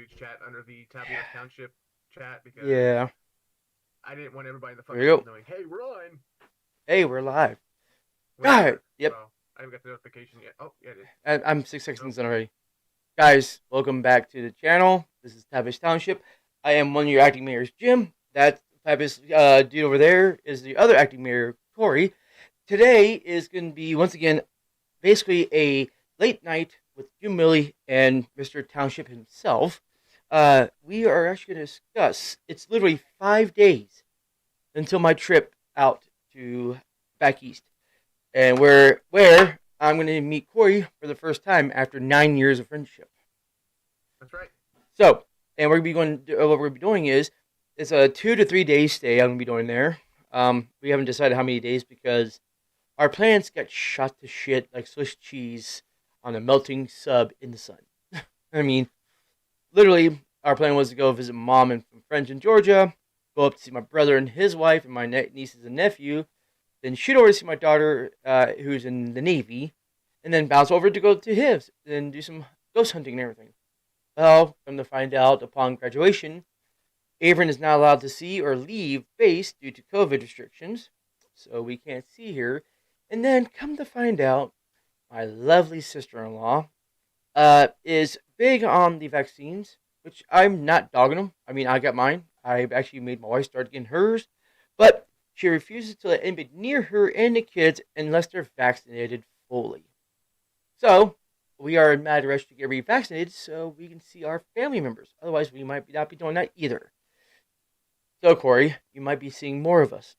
chat under the Tavios Township chat because Yeah. I didn't want everybody in the Here we fucking world go. knowing, hey, we're on. Hey, we're live. We God. are. Yep. Well, I haven't got the notification yet. Oh, yeah, it is. I'm six Oh, seconds in already. Guys, welcome back to the channel. This is Tavish Township. I am one of your acting mayors, Jim. That fabulous dude over there is the other acting mayor, Corey. Today is going to be, once again, basically a late night with Jim Millie and Mr. Township himself. We are actually going to discuss, it's literally 5 days until my trip out to back east. And where I'm going to meet Corey for the first time after 9 years of friendship. that's right. So, and we're going to be what we're going to be doing is it's a 2 to 3 day stay. I'm going to be doing there. We haven't decided how many days because our plans got shot to shit like Swiss cheese on a melting sub in the sun. I mean, literally, our plan was to go visit mom and some friends in Georgia, go up to see my brother and his wife and my nieces and nephew, then shoot over to see my daughter, who's in the Navy, and then bounce over to go to his and do some ghost hunting and everything. Well, come to find out, upon graduation, Avon is not allowed to see or leave base due to COVID restrictions, so we can't see her. And then come to find out, my lovely sister-in-law is big on the vaccines, which I'm not dogging them. I mean, I got mine. I actually made my wife start getting hers, but she refuses to let anybody near her and the kids unless they're vaccinated fully. So we are in mad rush to get revaccinated so we can see our family members. Otherwise, we might not be doing that either. So, Corey, you might be seeing more of us.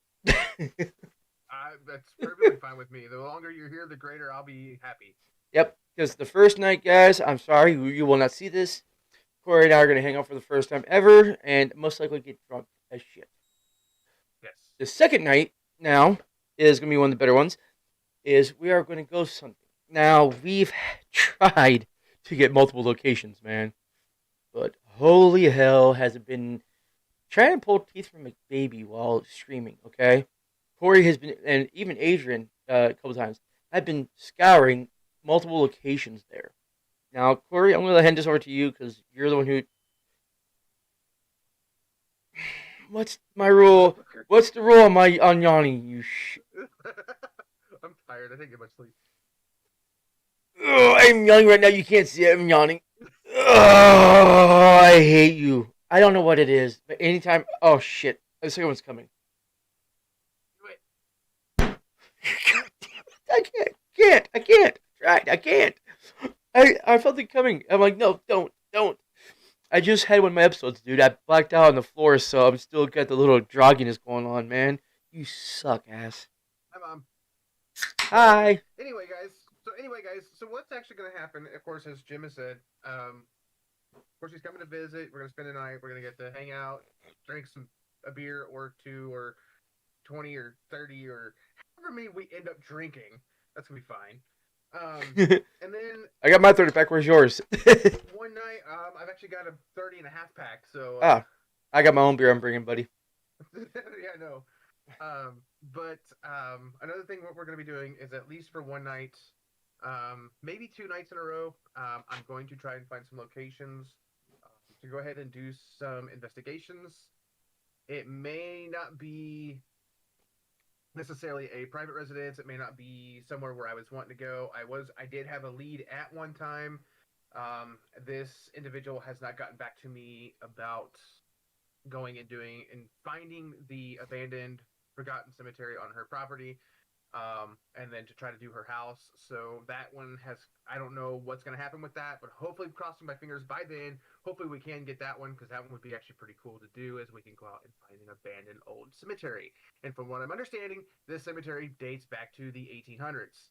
That's perfectly fine with me. The longer you're here, the greater I'll be happy. Yep, because the first night, guys, I'm sorry, you will not see this. Corey and I are going to hang out for the first time ever and most likely get drunk as shit. Yes. The second night now is going to be one of the better ones. Is we are going to go something. Now we've tried to get multiple locations, man, but holy hell, has it been trying to pull teeth from a baby while streaming? Okay, Corey has been, and even Adrian a couple times. I've been scouring multiple locations there. Now, Corey, I'm going to hand this over to you because you're the one who. What's my Fine, rule? motherfucker. What's the rule on my on Yanni? I'm tired. I didn't get much sleep. Ugh, I'm yawning right now. You can't see it. I'm yawning. Ugh, I hate you. I don't know what it is, but anytime. Oh shit! The second one's coming. Wait. God damn it! I can't. Right? I can't. I felt it coming. I'm like, no, don't. I just had one of my episodes, dude. I blacked out on the floor, so I'm still got the little drogginess going on, man. You suck, ass. Hi, Mom. But Hi. so what's actually going to happen? Of course, as Jim has said, of course he's coming to visit. We're going to spend the night. We're going to get to hang out, drink a beer or two or 20 or 30 or however many we end up drinking. That's going to be fine. And then I got my 30 pack. Where's yours? one night, I've actually got a 30 and a half pack. So Ah, I got my own beer I'm bringing, buddy. yeah, no. But another thing what we're going to be doing is at least for one night, maybe 2 nights in a row. I'm going to try and find some locations to go ahead and do some investigations. It may not be necessarily a private residence. It may not be somewhere where I was wanting to go. I did have a lead at one time. This individual has not gotten back to me about going and doing and finding the abandoned, forgotten cemetery on her property, and then to try to do her house. So that one has, I don't know what's going to happen with that, but hopefully, crossing my fingers by then, hopefully we can get that one because that one would be actually pretty cool to do as we can go out and find an abandoned old cemetery. And from what I'm understanding, this cemetery dates back to the 1800s.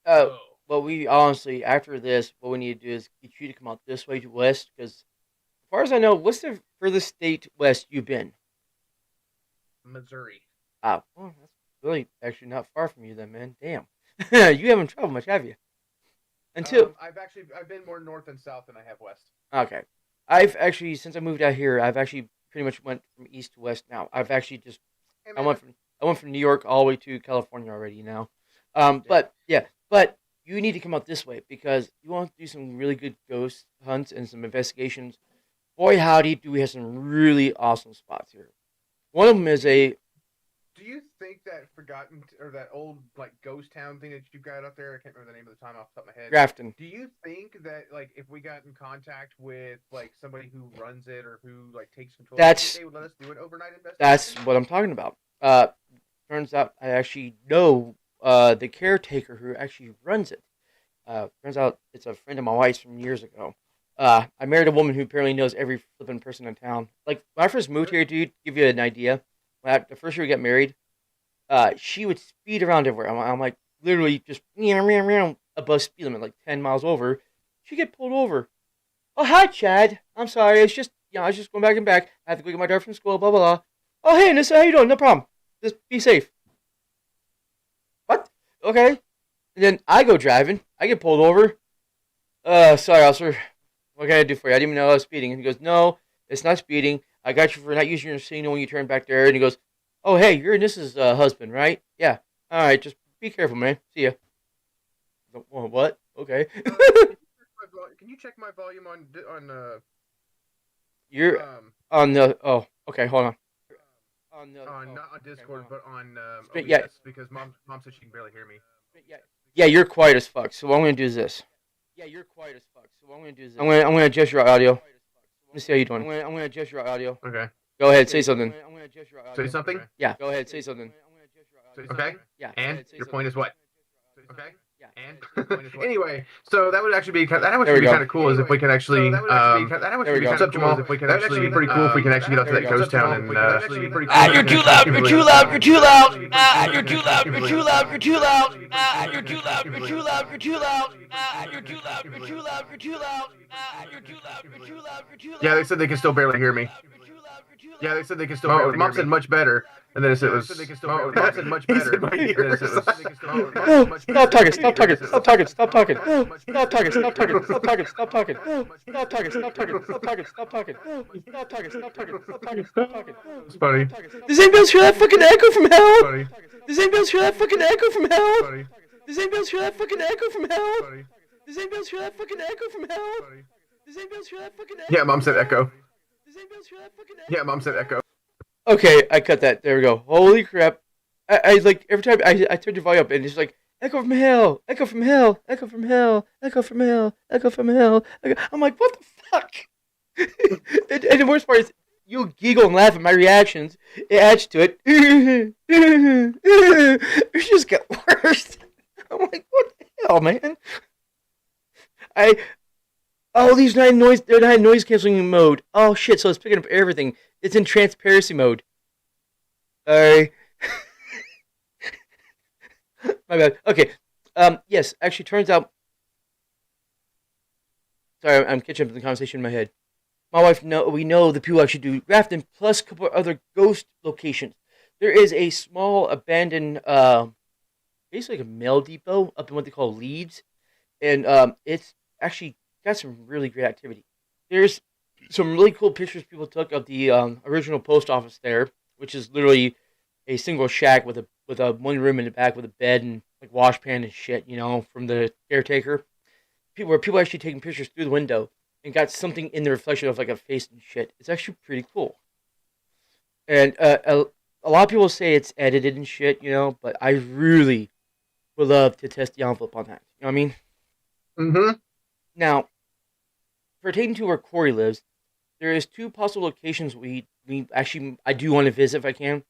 Uh, So, well, we honestly, after this, what we need to do is get you to come out this way to west, because as far as I know, what's the furthest state west you've been? Missouri. Ah, well, that's really actually not far from you then, man. Damn. You haven't traveled much, have you? Until, I've been more north and south than I have west. okay. I've actually, since I moved out here, I've actually pretty much went from east to west now. I've actually just, Hey I man, went from, I went from New York all the way to California already now. yeah. But, yeah, but you need to come out this way because you want to do some really good ghost hunts and some investigations. Boy, howdy, do we have some really awesome spots here. One of them is a Do you think that forgotten or that old like ghost town thing that you got up there? I can't remember the name of the time off the top of my head. Grafton. Do you think that like if we got in contact with like somebody who runs it or who like takes control, That's they would let us do an overnight investigation? that's what I'm talking about. Turns out I actually know the caretaker who actually runs it. Turns out it's a friend of my wife's from years ago. I married a woman who apparently knows every flipping person in town. Like when I first moved here, dude, to give you an idea, the first year we got married, she would speed around everywhere. I'm like literally just meow, meow, meow, above speed limit, like 10 miles over. She'd get pulled over. Oh, hi, Chad. I'm sorry. It's just, I was just going back and back. I have to go get my daughter from school, blah, blah, blah. Oh, hey, Nissa, how you doing? No problem. Just be safe. What? Okay. And then I go driving. I get pulled over. Sorry, officer. What can I do for you? I didn't even know I was speeding. And he goes, no, it's not speeding. I got you for not using your signal when you turn back there. And he goes, oh, hey, you're Nissa's husband, right? Yeah. All right, just be careful, man. See ya. What? Okay. Can you check my volume on You're on the. Oh, okay. Hold on. not on Discord but on Spit- OBS yeah. because mom said she can barely hear me. Yeah, you're quiet as fuck. So what I'm gonna do is this. I'm gonna adjust your audio. Let me see how you're doing. I'm gonna adjust your audio. Okay. Go ahead, say something. Say something. Yeah, go ahead, say something. Okay. Yeah. And your point is what? Okay. Yeah. And anyway, so that would actually be There we kind go. of cool is if we can actually There we go. what's up, Jamal? That would actually be pretty cool if we can actually get out to that ghost town and You're too loud. You're too loud. You're too loud. You're too loud. You're too loud. You're too loud. You're too loud. You're too loud. You're too loud. You're too loud. You're too loud. You're too loud. You're too loud. You're too loud. You're too loud. Yeah, they said they can still barely hear me. Yeah, they said they can still barely hear me. Mom said much better. And then it was. Mom said much better. No, stop talking. Stop talking. Stop talking. Stop talking. Stop talking. Stop talking. Stop talking. Stop talking. Stop talking. Stop talking. Stop talking. Stop talking. Stop talking. Stop talking. Stop talking. Stop talking. It's funny. Does anybody else hear that fucking echo from hell? Funny. Does anybody else hear that fucking echo from hell? Funny. Does anybody else hear that fucking echo from hell? Funny. Does anybody else hear that fucking echo from hell? Does anybody else hear that fucking echo? Yeah, Mom said echo. Does anybody else hear that fucking echo? Yeah, Mom said echo. Okay, I cut that. There we go. Holy crap. I like every time I turned the volume up and it's like echo from hell, echo from hell, echo from hell, echo from hell, echo from hell. I'm like, what the fuck? and the worst part is you giggle and laugh at my reactions. It adds to it. It just get worse. I'm like, what the hell, man? They're not in noise canceling mode. Oh shit, so it's picking up everything. It's in transparency mode. Alright. My bad. Okay. Yes, actually turns out. Sorry, I'm catching up to the conversation in my head. My wife, we know the people actually do Grafton plus a couple of other ghost locations. There is a small abandoned, basically like a mail depot up in what they call Leeds. And it's actually got some really great activity. There's some really cool pictures people took of the original post office there, which is literally a single shack with a one room in the back with a bed and like wash pan and shit, from the caretaker. People actually taking pictures through the window and got something in the reflection of like a face and shit. It's actually pretty cool. And a lot of people say it's edited and shit, but I really would love to test the envelope on that. You know what I mean? Mm-hmm. Now, pertaining to where Corey lives, there is two possible locations I do want to visit if I can.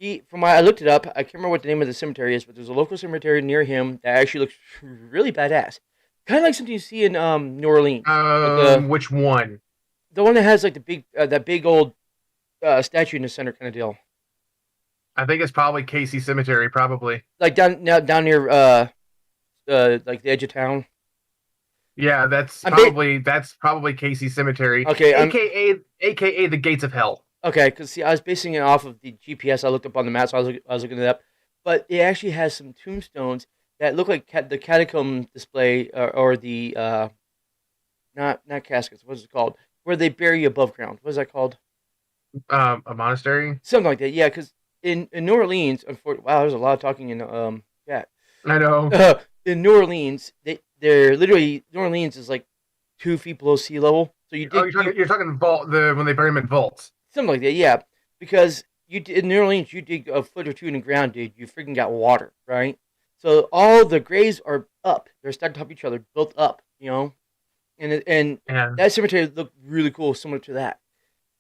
I looked it up, I can't remember what the name of the cemetery is, but there's a local cemetery near him that actually looks really badass. Kind of like something you see in New Orleans. Which one? The one that has like that big old statue in the center kind of deal. I think it's probably Casey Cemetery, probably. Like down near like the edge of town. Yeah, that's probably Casey Cemetery. Okay, AKA the Gates of Hell. Okay, because see, I was basing it off of the GPS I looked up on the map, so I was looking it up. But it actually has some tombstones that look like the catacomb display, or the not caskets. What is it called? Where they bury you above ground. What is that called? A monastery. Something like that. Yeah, because in New Orleans, unfortunately, wow, there's a lot of talking in chat. I know. in New Orleans, they're literally New Orleans is like 2 feet below sea level. So you Oh, dig deep, you're talking vault when they bury them in vaults. something like that, yeah. Because in New Orleans, you dig a foot or two in the ground, dude. You freaking got water, right? So all the graves are up. They're stacked on top of each other, built up, and Yeah. that cemetery looked really cool, similar to that.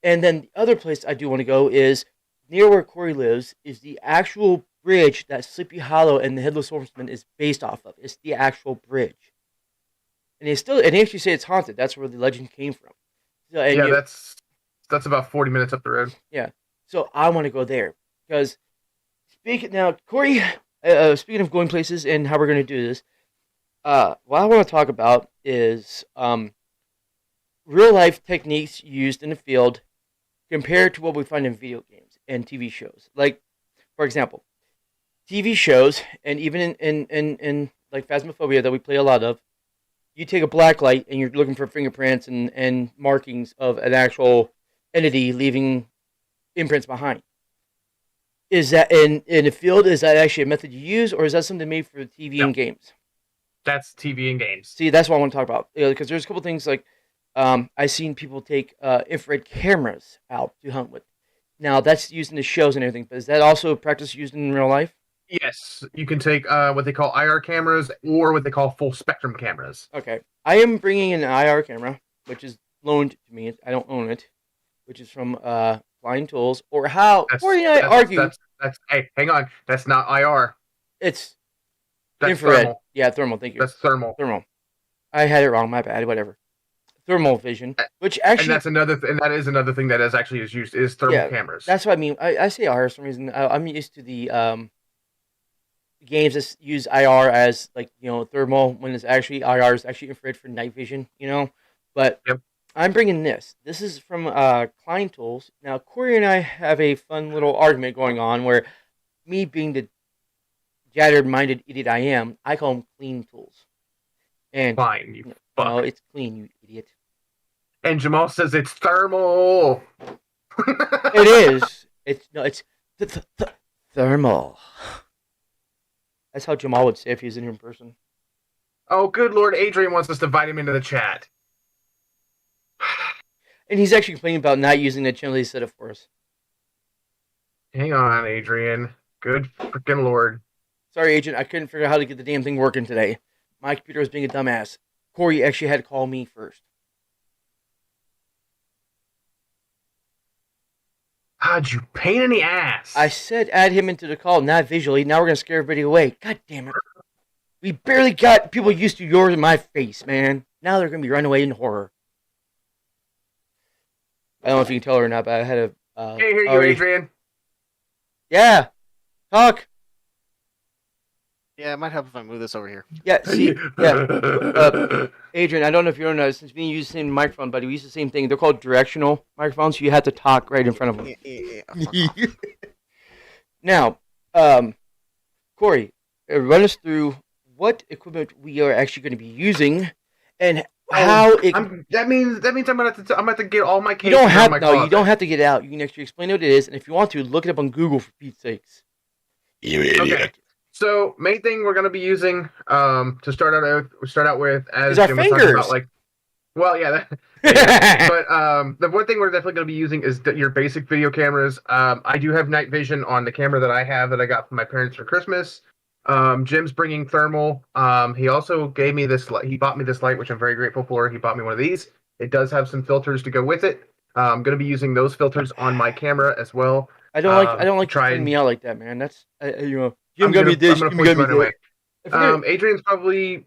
And then the other place I do want to go is near where Corey lives is the actual bridge that Sleepy Hollow and the Headless Horseman is based off of. It's the actual bridge, and they actually say it's haunted. That's where the legend came from. So, yeah, that's about 40 minutes up the road. yeah. So I want to go there because Corey. Speaking of going places and how we're going to do this, what I want to talk about is real life techniques used in the field compared to what we find in video games and TV shows. Like, for example, TV shows and even in like Phasmophobia that we play a lot of, you take a black light and you're looking for fingerprints and markings of an actual entity leaving imprints behind. Is that in the field? Is that actually a method you use, or is that something made for TV and games? That's TV and games. See, that's what I want to talk about because there's a couple things like I've seen people take infrared cameras out to hunt with. Now that's used in the shows and everything, but is that also a practice used in real life? Yes, you can take what they call IR cameras or what they call full spectrum cameras. Okay, I am bringing an IR camera, which is loaned to me. I don't own it, which is from Flying Tools. Or how? Corey and I argue. That's hey, hang on. That's not IR. It's that's infrared. Thermal. Yeah, thermal. Thank you. That's thermal. Thermal. I had it wrong. My bad. Whatever. Thermal vision, which actually, and that is another thing that is actually used is thermal cameras. That's what I mean. I say IR for some reason. I'm used to the games that use IR as like thermal when it's actually IR is actually infrared for night vision. But yep. I'm bringing this. This is from Klein Tools. Now Corey and I have a fun little argument going on where me being the shattered-minded idiot I am, I call them clean tools. And fine, you fuck. No, it's clean, you idiot. And Jamal says it's thermal. It is. It's thermal. That's how Jamal would say if he was in here in person. Oh, good Lord, Adrian wants us to invite him into the chat. And he's actually complaining about not using the channel he set up for us. Hang on, Adrian. Good freaking Lord. Sorry, Agent. I couldn't figure out how to get the damn thing working today. My computer was being a dumbass. Corey actually had to call me first. God, you pain in the ass. I said add him into the call, not visually. Now we're going to scare everybody away. God damn it. We barely got people used to yours and my face, man. Now they're going to be running away in horror. I don't know if you can tell her or not, but I had a... Hey, here you, Adrian. Yeah. Talk. Yeah, it might help if I move this over here. Yeah, see, Adrian, I don't know if you know, since we use the same microphone, buddy, we use the same thing. They're called directional microphones, so you have to talk right in front of them. Yeah. Now, Corey, run us through what equipment we are actually going to be using and how it... That means I'm gonna have to get all my cases. You don't have to get it out. You can actually explain what it is, and if you want to, look it up on Google for Pete's sakes. You idiot. Okay. So main thing we're gonna be using to start out with as our fingers. About, but the one thing we're definitely gonna be using is your basic video cameras. I do have night vision on the camera that I have that I got from my parents for Christmas. Jim's bringing thermal. He also gave me this. He bought me this light, which I'm very grateful for. He bought me one of these. It does have some filters to go with it. I'm gonna be using those filters on my camera as well. I don't like trying me out like that, man. That's Jim got me this. Jim got me that. Adrian's probably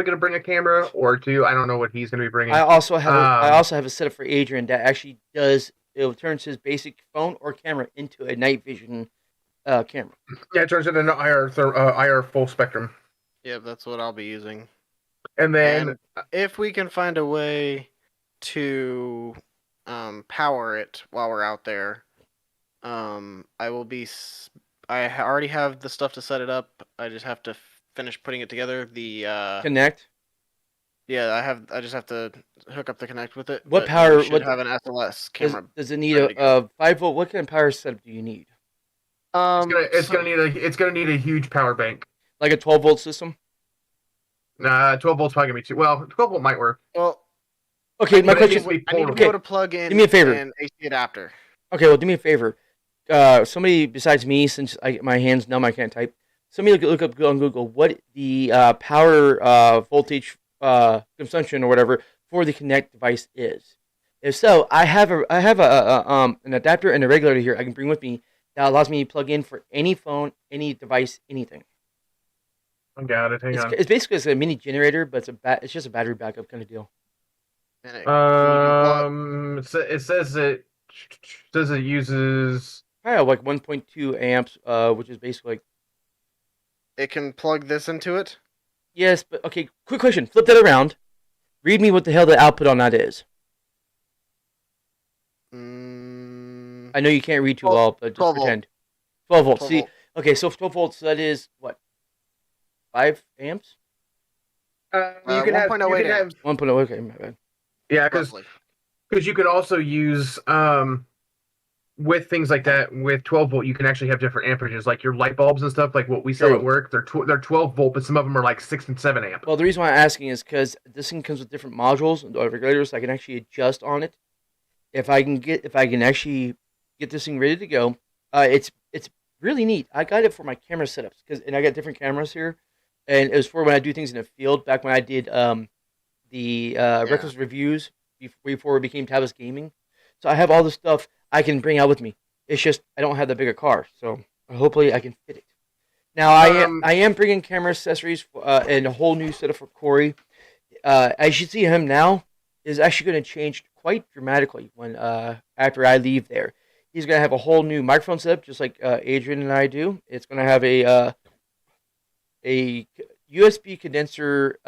gonna bring a camera or two. I don't know what he's gonna be bringing. I also have a setup for Adrian that actually turns his basic phone or camera into a night vision camera. Yeah, it turns it into IR full spectrum. Yeah, that's what I'll be using. And then if we can find a way to power it while we're out there, I will be. I already have the stuff to set it up. I just have to finish putting it together. The Connect. Yeah, I just have to hook up the Connect with it. What power? Should have an SLS camera. Does it need a 5-volt? What kind of power setup do you need? It's gonna need a huge power bank. Like a 12-volt system. Nah, 12 volts probably gonna be too. Well, 12 volt might work. Well, Okay, my But it needs question. to be I need to be portable. able to plug in Do me a favor. an AC adapter. Okay, well, do me a favor. Somebody besides me, since my hands numb, I can't type. Somebody look up on Google what the power voltage consumption or whatever for the Kinect device is. If so, I have an adapter and a regulator here I can bring with me that allows me to plug in for any phone, any device, anything. I got it. Hang on. It's basically a mini generator, but it's just a battery backup kind of deal. And you can plug, It says it uses. Probably like 1.2 amps, which is basically like it can plug this into it. yes, but okay. Quick question: flip that around. Read me what the hell the output on that is. I know you can't read too 12 well, but just 12 volt. pretend. 12 volts. 12 See, volt. okay, so 12 volts. That is what? 5 amps? You can have. 1.08 You can have. amps. 1.0. Okay, my bad. Yeah, because Roughly. you can also use with things like that with 12 volt. You can actually have different amperages, like your light bulbs and stuff. Like what we sell True. at work, they're 12 volt, but some of them are like 6 and 7 amp. Well, the reason why I'm asking is because this thing comes with different modules or regulators. I can actually adjust on it. If I can actually get this thing ready to go, it's really neat. I got it for my camera setups and I got different cameras here, and it was for when I do things in the field. Back when I did the Reckless reviews before it became Tabas Gaming, so I have all the stuff I can bring out with me. It's just I don't have that big a car, so hopefully I can fit it. Now I am bringing camera accessories and a whole new setup for Corey. As you see him now is actually going to change quite dramatically when after I leave there. He's going to have a whole new microphone setup, just like Adrian and I do. It's going to have a USB condenser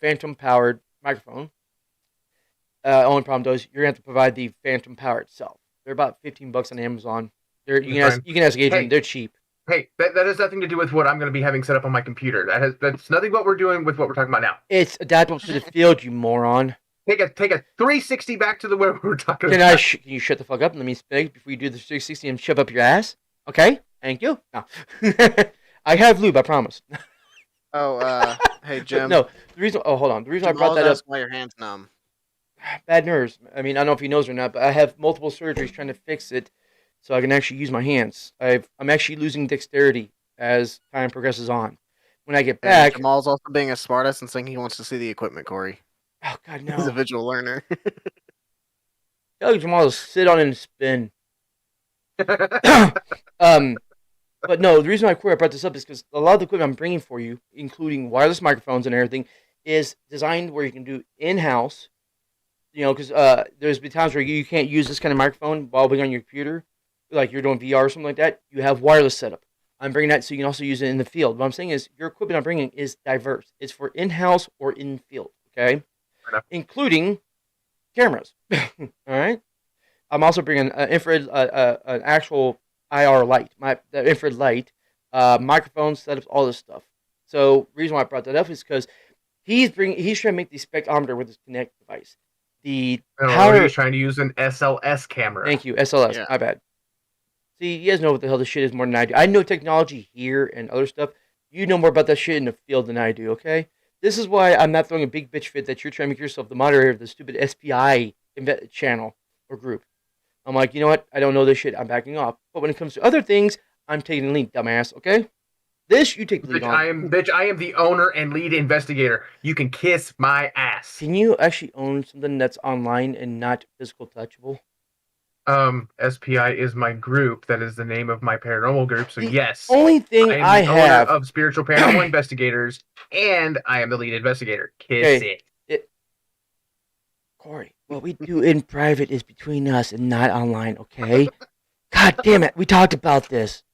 phantom powered microphone. Only problem though is you're going to have to provide the phantom power itself. They're about $15 on Amazon. You can ask Adrian. Hey. They're cheap. Hey, that has nothing to do with what I'm going to be having set up on my computer. That's nothing what we're doing with what we're talking about now. It's adaptable to the field, you moron. Take a 360 back to the where we were talking Can about. can you shut the fuck up and let me speak before you do the 360 and shove up your ass? Okay, thank you. No. I have lube, I promise. Oh, hey Jim. No, the reason. Oh, hold on. The reason I brought that up. Why your hands numb? Bad nerves. I mean, I don't know if he knows or not, but I have multiple surgeries trying to fix it, so I can actually use my hands. I'm actually losing dexterity as time progresses on. When I get back, Jamal's also being a smartass and saying he wants to see the equipment, Corey. oh god, no. He's a visual learner. Tell Jamal to sit on it and spin. But no, the reason why I brought this up is because a lot of the equipment I'm bringing for you, including wireless microphones and everything, is designed where you can do in-house. You know, because there's been times where you can't use this kind of microphone while being on your computer, like you're doing VR or something like that. You have wireless setup. I'm bringing that so you can also use it in the field. What I'm saying is your equipment I'm bringing is diverse. It's for in-house or in-field, okay? Including cameras. All right? I'm also bringing an infrared, an actual IR light, the infrared light, microphones, setups, all this stuff. So reason why I brought that up is because he's trying to make the spectrometer with his Kinect device. The power. He's trying to use an SLS camera. Thank you, SLS. Yeah. My bad. See, you guys know what the hell this shit is more than I do. I know technology here and other stuff. You know more about that shit in the field than I do. Okay. This is why I'm not throwing a big bitch fit that you're trying to make yourself the moderator of the stupid SPI channel or group. I'm like, you know what? I don't know this shit. I'm backing off. But when it comes to other things, I'm taking the lead, dumbass. Okay. This you take the lead on. I am the owner and lead investigator. You can kiss my ass. Can you actually own something that's online and not physical touchable? SPI is my group. That is the name of my paranormal group. So yes, Only thing I am the have owner of Spiritual Paranormal Investigators, and I am the lead investigator. Kiss it. Corey, what we do in private is between us and not online. Okay? God damn it, we talked about this.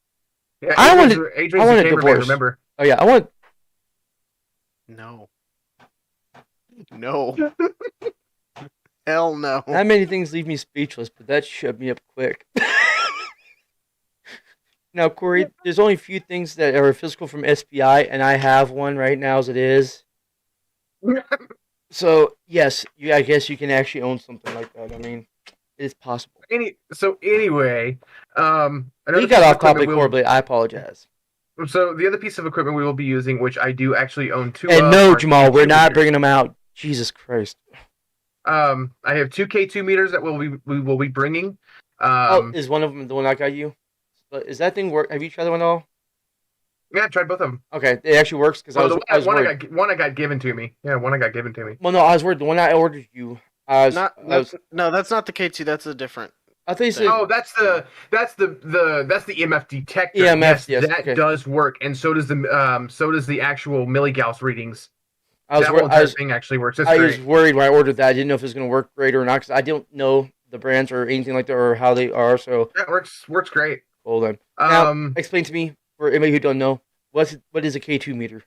Yeah, I want a divorce. Remember? Oh yeah, I want. No. No. Hell no. Not many things leave me speechless, but that shut me up quick. Now, Corey, there's only a few things that are physical from SPI, and I have one right now as it is. So, yes, I guess you can actually own something like that. I mean, it is possible. Anyway, We got off topic horribly. I apologize. So the other piece of equipment we will be using, which I do actually own two And of, no, are Jamal, we're K2 not meters. bringing them out. Jesus Christ. I have two K2 meters that we will be bringing. Oh, is one of them the one I got you? But is that thing work? Have you tried the one at all? Yeah, I tried both of them. Okay, it actually works because Well, I was worried. one I got given to me. Yeah, one I got given to me. Well, no, I was worried. The one I ordered you, Not I was. no, that's not the K2. That's a different. I thought you said. Oh, that's the EMF detector. EMF, yes, that okay. does work, and so does the actual milligauss readings. I was. That wor- whole I entire was. thing actually works. That's I great. was worried when I ordered that. I didn't know if it was going to work great or not because I don't know the brands or anything like that or how they are. So That works great. hold on. Now, Um, explain to me for anybody who don't know what is a K2 meter?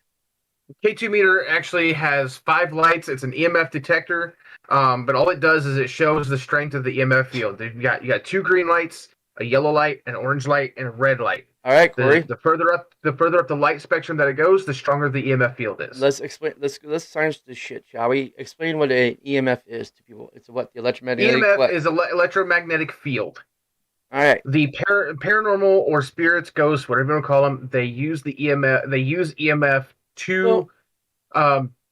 K2 meter actually has 5 lights. It's an EMF detector. But all it does is it shows the strength of the EMF field. You got 2 green lights, a yellow light, an orange light, and a red light. All right, Corey. The further up the light spectrum that it goes, the stronger the EMF field is. Let's explain. Let's science this shit, shall we? Explain what a EMF is to people. It's what the electromagnetic. EMF is electromagnetic field. All right. The paranormal or spirits, ghosts, whatever you want to call them, they use the EMF. They use EMF to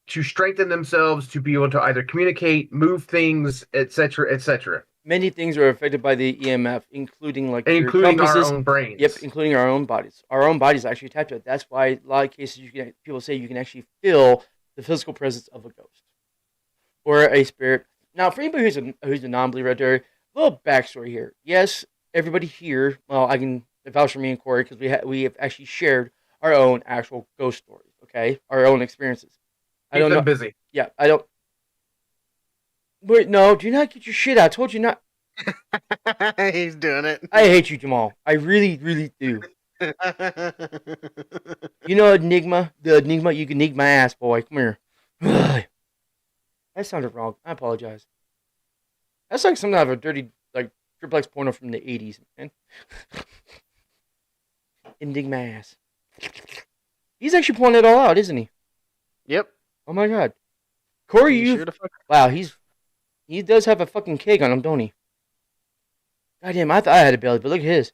strengthen themselves to be able to either communicate, move things, etc., etc. Many things are affected by the EMF, including like Including your our compasses. own brains. Yep, including our own bodies. Our own bodies actually attached to it. That's why a lot of cases people say you can actually feel the physical presence of a ghost or a spirit. Now, for anybody who's a non-believer out there, a little backstory here. Yes, everybody here. Well, I can vouch for me and Corey because we have actually shared our own actual ghost stories. Okay, our own experiences. I Keep don't them know. busy. Yeah, I don't. Wait, no, do not get your shit out. I told you not. He's doing it. I hate you, Jamal. I really, really do. You know Enigma? The Enigma? You can nig my ass, boy. Come here. That sounded wrong. I apologize. That's like something out of a dirty, like, triplex porno from the 80s, man. Enigma ass. He's actually pulling it all out, isn't he? Yep. Oh my god. Corey, You sure the fuck? Wow, he does have a fucking keg on him, don't he? Goddamn, I thought I had a belly, but look at his.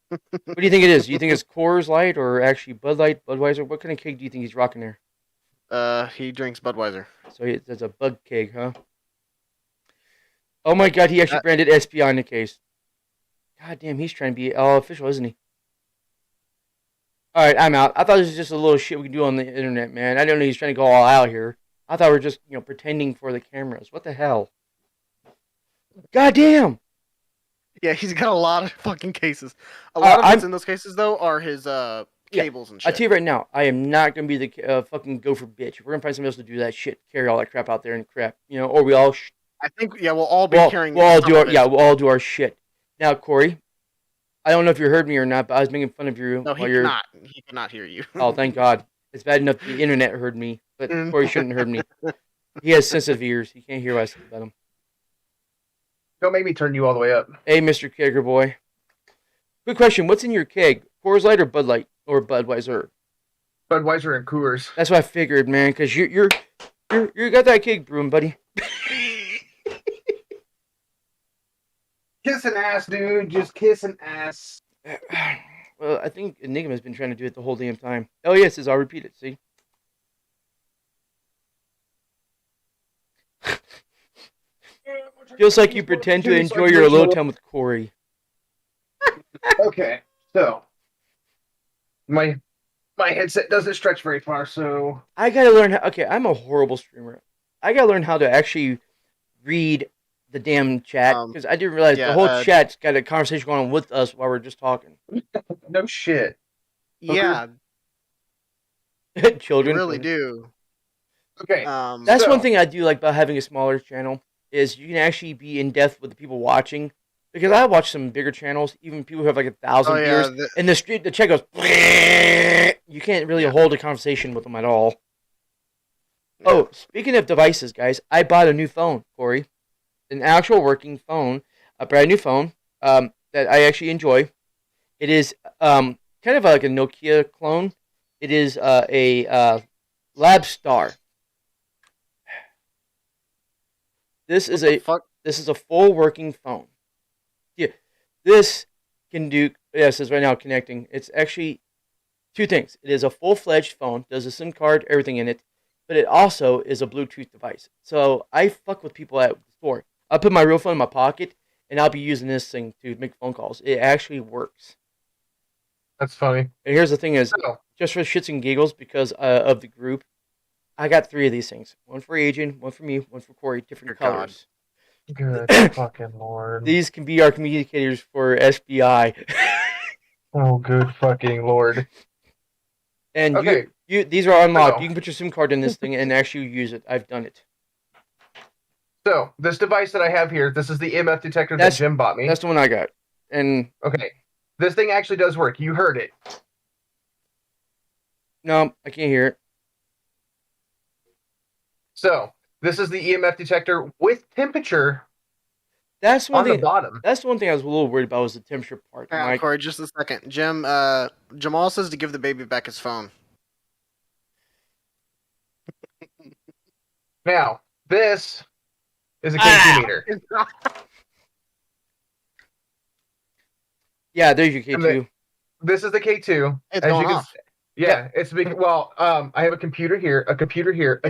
What do you think it is? Do you think it's Coors Light or actually Bud Light, Budweiser? What kind of keg do you think he's rocking there? He drinks Budweiser. So that's a Bud keg, huh? Oh my god, he actually branded SPI on the case. God damn, he's trying to be all official, isn't he? Alright, I'm out. I thought this was just a little shit we could do on the internet, man. I didn't know he's trying to go all out here. I thought we were just, pretending for the cameras. What the hell? God damn! Yeah, he's got a lot of fucking cases. A lot of what's in those cases, though, are his cables and shit. I'll tell you right now, I am not going to be the fucking gopher bitch. If we're going to find somebody else to do that shit, carry all that crap out there and crap, or we all... I think, yeah, we'll all be carrying... We'll all do our shit. Now, Corey, I don't know if you heard me or not, but I was making fun of you. No, he cannot hear you. Oh, thank God. It's bad enough the internet heard me, but Corey shouldn't have heard me. He has sensitive ears. He can't hear what I say about him. Don't make me turn you all the way up. Hey, Mr. Kegger boy. Good question. What's in your keg? Coors Light or Bud Light or Budweiser? Budweiser and Coors. That's what I figured, man. Because you got that keg brewing, buddy. Kissing ass, dude. Just kissing ass. Well, I think Enigma's been trying to do it the whole damn time. Oh, yes, I'll repeat it. See? Feels like you pretend to enjoy your alone time with Corey. Okay, so my headset doesn't stretch very far, so I gotta learn how. Okay, I'm a horrible streamer. I gotta learn how to actually read the damn chat because I didn't realize the whole chat's got a conversation going on with us while we're just talking. No shit. Yeah. Children really do. Okay. That's one thing I do like about having a smaller channel is you can actually be in depth with the people watching. Because I watch some bigger channels, even people who have like 1,000 viewers, and the chat goes. You can't really hold a conversation with them at all. Oh, speaking of devices, guys, I bought a new phone, Corey, an actual working phone, a brand new phone that I actually enjoy. It is kind of like a Nokia clone. It is a Labstar. This is a full working phone. Yeah, this can do. Yeah, it says right now connecting. It's actually two things. It is a full-fledged phone, does a SIM card, everything in it, but it also is a Bluetooth device. So I fuck with people at the store. I put my real phone in my pocket, and I'll be using this thing to make phone calls. It actually works. That's funny. And here's the thing is, So, just for shits and giggles, because of the group, I got 3 of these things. One for Agent, one for me, one for Corey, different Dear God. colors. good fucking lord. These can be our communicators for SBI. Oh, good fucking lord. And Okay. these are unlocked. So- You can put your SIM card in this thing and actually use it. I've done it. So, this device that I have here, this is the EMF detector that That's- Jim bought me. That's the one I got. And Okay. This thing actually does work. You heard it. no, I can't hear it. So, this is the EMF detector with temperature That's one on the thing. bottom. That's the one thing I was a little worried about was the temperature part. Hang on, Like, Corey, just a second. Jim, Jamal says to give the baby back his phone. Now, this is a KT Ah! meter. yeah, there's your And K2. This is the K2. It's As going you can off. Yeah, it's big. Well, I have a computer here, a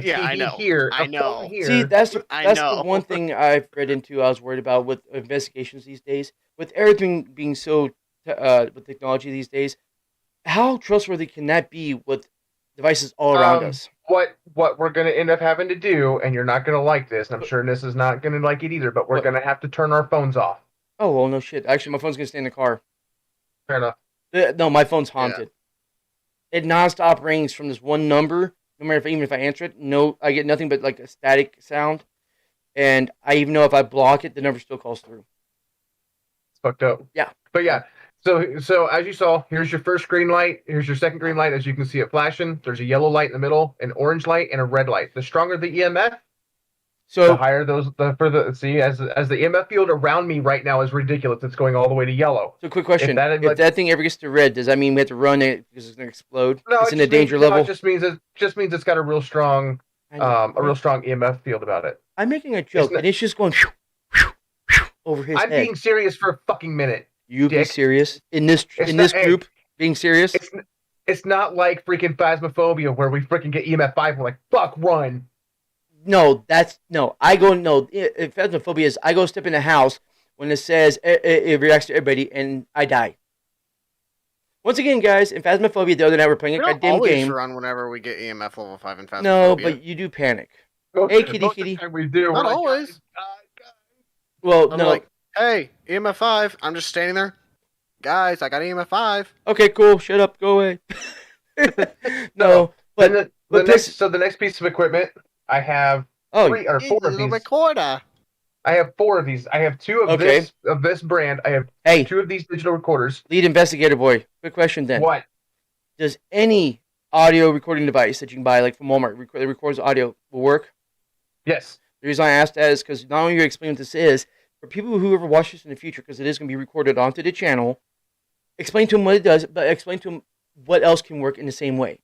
Yeah, I TV know. here, I a know. phone here. See, that's the know. one thing I've read into. I was worried about with investigations these days, with everything being so with technology these days. How trustworthy can that be with devices all around us? What we're gonna end up having to do, and you're not gonna like this, and I'm sure this is not gonna like it either, but we're What? gonna have to turn our phones off. Oh well, no shit. Actually, my phone's gonna stay in the car. Fair enough. No, my phone's haunted. It nonstop rings from this one number. No matter even if I answer it, no, I get nothing but like a static sound. And I even know if I block it, the number still calls through. It's fucked up. Yeah. But yeah. So as you saw, here's your first green light. Here's your second green light. As you can see it flashing. There's a yellow light in the middle, an orange light, and a red light. The stronger the EMF, the So higher those. The further. See, as the EMF field around me right now is ridiculous. It's going all the way to yellow. quick question: if that thing ever gets to red, does that mean we have to run it because it's gonna explode? No, It's it in a just means- danger no, level. It just means it's got a real strong I know. a real strong EMF field about it. I'm making a joke, not- and it's just going over his I'm head. being serious for a fucking minute. You be dick. serious in this It's this not- hey. group? Being serious? It's not like freaking Phasmophobia where we freaking get EMF 5 and we're like, fuck, run. No, that's no. I go no. Phasmophobia is I go step in the house when it says it reacts to everybody and I die. Once again, guys, in Phasmophobia the other night we're playing We a don't goddamn always game. run whenever we get EMF level 5 in Phasmophobia. No, but you do panic. Hey, kitty, Most of kitty. the time we do. Not We're like, always. "God." Well, I'm no. like, hey, EMF 5. I'm just standing there. Guys, I got EMF 5. Okay, cool. Shut up. Go away. No, Then but the this- next piece of equipment, I have oh, 3 or 4 of Little these. recorder. I have 4 of these. I have 2 of Okay. this brand. I have hey, 2 of these digital recorders. lead investigator boy. Quick question then. What? Does any audio recording device that you can buy, like from Walmart, that records audio, will work? Yes. The reason I asked that is because not only you explain what this is, for people who ever watch this in the future, because it is going to be recorded onto the channel, explain to them what it does, but explain to them what else can work in the same way.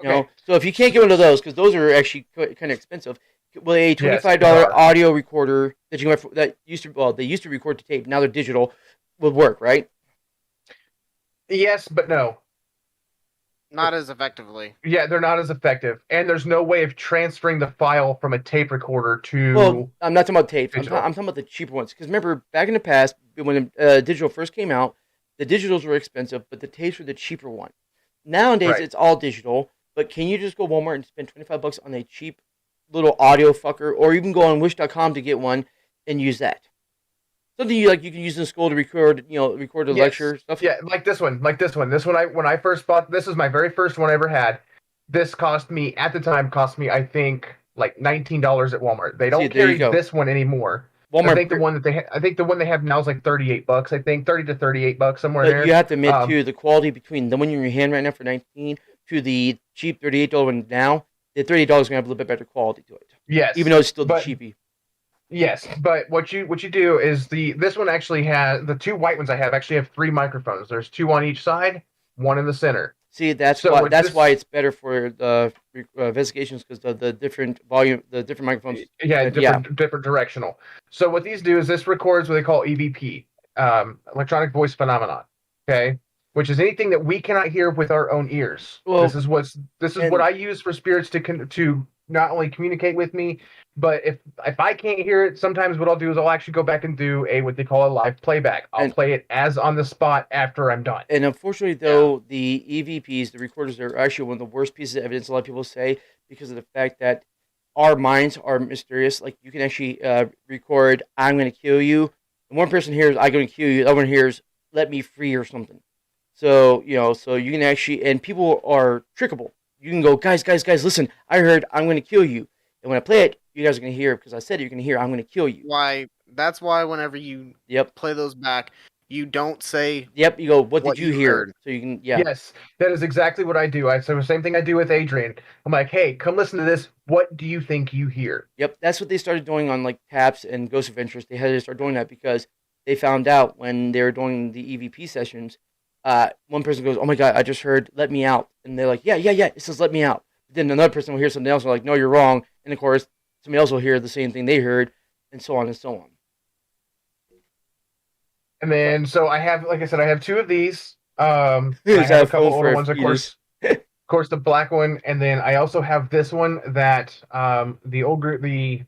You know, so if you can't get one of those, because those are actually kind of expensive, will a $25 they are. audio recorder that you can that used to they used to record to tape, now they're digital, would work, right? Yes, but no. Not as effectively. Yeah, they're not as effective, and there's no way of transferring the file from a tape recorder to. Well, I'm not talking about tapes. I'm Digital. talking about the cheaper ones. Because remember, back in the past, when digital first came out, the digitals were expensive, but the tapes were the cheaper one. Nowadays, Right. it's all digital. But can you just go Walmart and spend $25 on a cheap little audio fucker, or even go on Wish.com to get one and use that? Something you like, you can use in school to record, record a Yes. lecture stuff. Yeah, like this one. This one, when I first bought, this was my very first one I ever had. This cost me at the time, I think like $19 at Walmart. They don't See, there you carry go. this one anymore. Walmart. I think the one they have now is like $38. I think $30 to $38 somewhere But there. you have to admit Um, too, the quality between the one in your hand right now for 19 to the cheap $38 one now, the $38 is gonna have a little bit better quality to it, Yes, even though it's still the but- cheapy. Yes, but what you do is this one actually has the 2 white ones I have actually have 3 microphones. There's 2 on each side, 1 in the center. See, that's So why with that's this- why it's better for the investigations because the different volume, the different microphones. Yeah, Yeah. different directional. So what these do is this records what they call EVP, electronic voice phenomenon. Okay, which is anything that we cannot hear with our own ears. Well, this is what and- I use for spirits to not only communicate with me, but if I can't hear it, sometimes what I'll do is I'll actually go back and do what they call a live playback. I'll play it as on the spot after I'm done. And unfortunately, though, the EVPs, the recorders, are actually one of the worst pieces of evidence. A lot of people say because of the fact that our minds are mysterious. Like you can actually record, "I'm going to kill you," and one person hears, "I'm going to kill you." The other one hears, "Let me free" or something. So so you can actually, and people are trickable. You can go, guys, listen. I heard, "I'm going to kill you," and when I play it, you guys are going to hear it because I said it. You're going to hear, "I'm going to kill you." That's why whenever you play those back, you don't say. Yep. You go, what did you hear? Heard. So you can, Yes, that is exactly what I do. So the same thing I do with Adrian. I'm like, hey, come listen to this. What do you think you hear? Yep, that's what they started doing on like Taps and Ghost Adventures. They had to start doing that because they found out when they were doing the EVP sessions, one person goes, "Oh my god, I just heard 'Let me out,'" and they're like, "Yeah, it says 'Let me out.'" But then another person will hear something else and they're like, "No, you're wrong," and of course somebody else will hear the same thing they heard, and so on and so on. And then, so I have, like I said, I have two of these. I Is have that a couple phone for older a ones, of fetus? course, the black one, and then I also have this one that the old group, the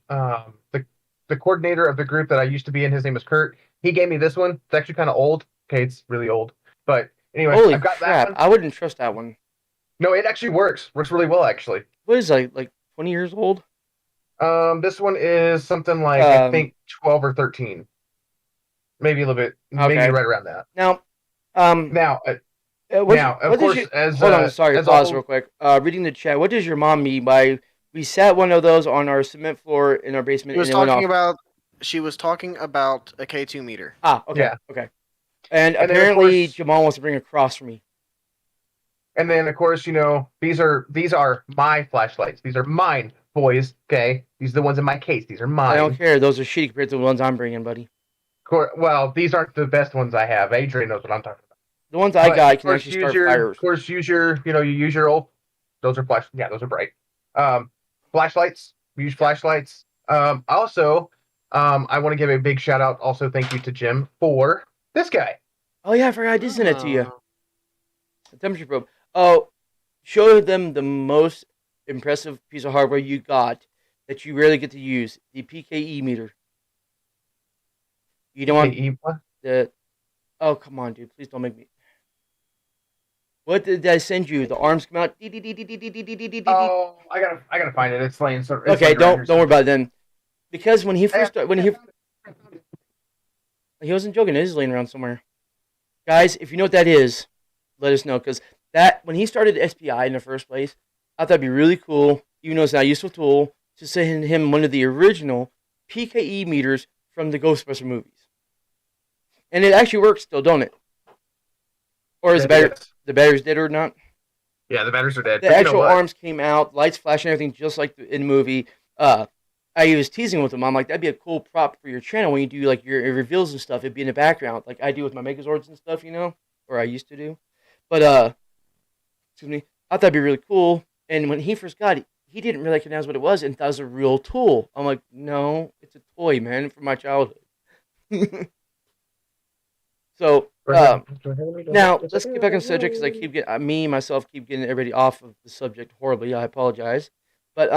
coordinator of the group that I used to be in, his name is Kurt. He gave me this one. It's actually kind of old. Okay, it's really old, but anyway, Holy I've got crap! that one. I wouldn't trust that one. No, it actually works. Works really well, actually. What is it, like 20 years old? This one is something like I think 12 or 13, maybe a little bit, maybe right around that. Now, of course, hold on, sorry, pause real quick. Reading the chat, what does your mom mean by we sat one of those on our cement floor in our basement? She was talking about a K2 meter. Ah, okay, Yeah. okay. And apparently, Jamal wants to bring a cross for me. And then, of course, these are my flashlights. These are mine, boys. Okay, these are the ones in my case. These are mine. I don't care. Those are shitty compared to the ones I'm bringing, buddy. Well, these aren't the best ones I have. Adrian knows what I'm talking about. The ones I got can actually start fires. Of course, use your old. Those are flash. Yeah, those are bright. Flashlights. We use flashlights. Also, I want to give a big shout out. Also, thank you to Jim for this guy. Oh yeah, I forgot I did send it to you. The temperature probe. Oh, show them the most impressive piece of hardware you got that you rarely get to use. The PKE meter. You don't want the. Oh come on, dude! Please don't make me. What did I send you? The arms come out. Oh, I gotta find it. It's laying. Okay, don't worry about it then. Because when he first started, he wasn't joking. It is laying around somewhere. Guys, if you know what that is, let us know. Because when he started SPI in the first place, I thought it'd be really cool, even though it's not a useful tool, to send him one of the original PKE meters from the Ghostbusters movies. And it actually works still, don't it? Or is the batteries dead or not? Yeah, the batteries are dead. The actual arms came out, lights flashing, everything just like in the movie. I was teasing with him. I'm like, that'd be a cool prop for your channel when you do like your reveals and stuff. It'd be in the background, like I do with my Megazords and stuff, or I used to do. But excuse me, I thought it'd be really cool. And when he first got it, he didn't really recognize what it was and thought it was a real tool. I'm like, no, it's a toy, man, from my childhood. So now let's get back on the subject because I keep getting myself keep getting everybody off of the subject horribly. I apologize, but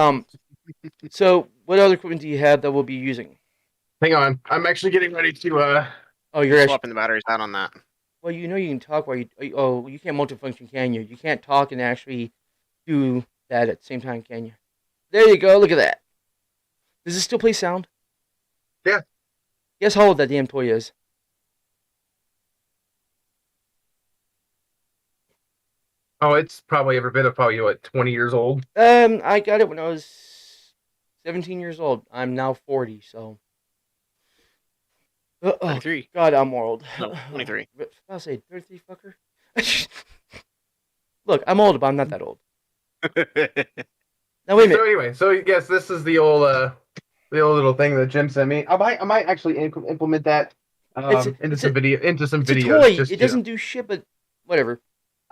so what other equipment do you have that we'll be using? Hang on, I'm actually getting ready to. Oh, you're swapping the batteries out on that. Well, you can talk while you. Oh, you can't multifunction, can you? You can't talk and actually do that at the same time, can you? There you go. Look at that. Does it still play sound? Yeah. Guess how old that damn toy is. Oh, it's probably every bit of what, 20 years old? I got it when I was 17 years old. I'm now 40, so. 33. God, I'm old. No, 23. I'll say 33, fucker. Look, I'm old, but I'm not that old. Now wait a minute. So anyway, yes, this is the old little thing that Jim sent me. I might actually implement that into some videos. It doesn't do shit, but whatever.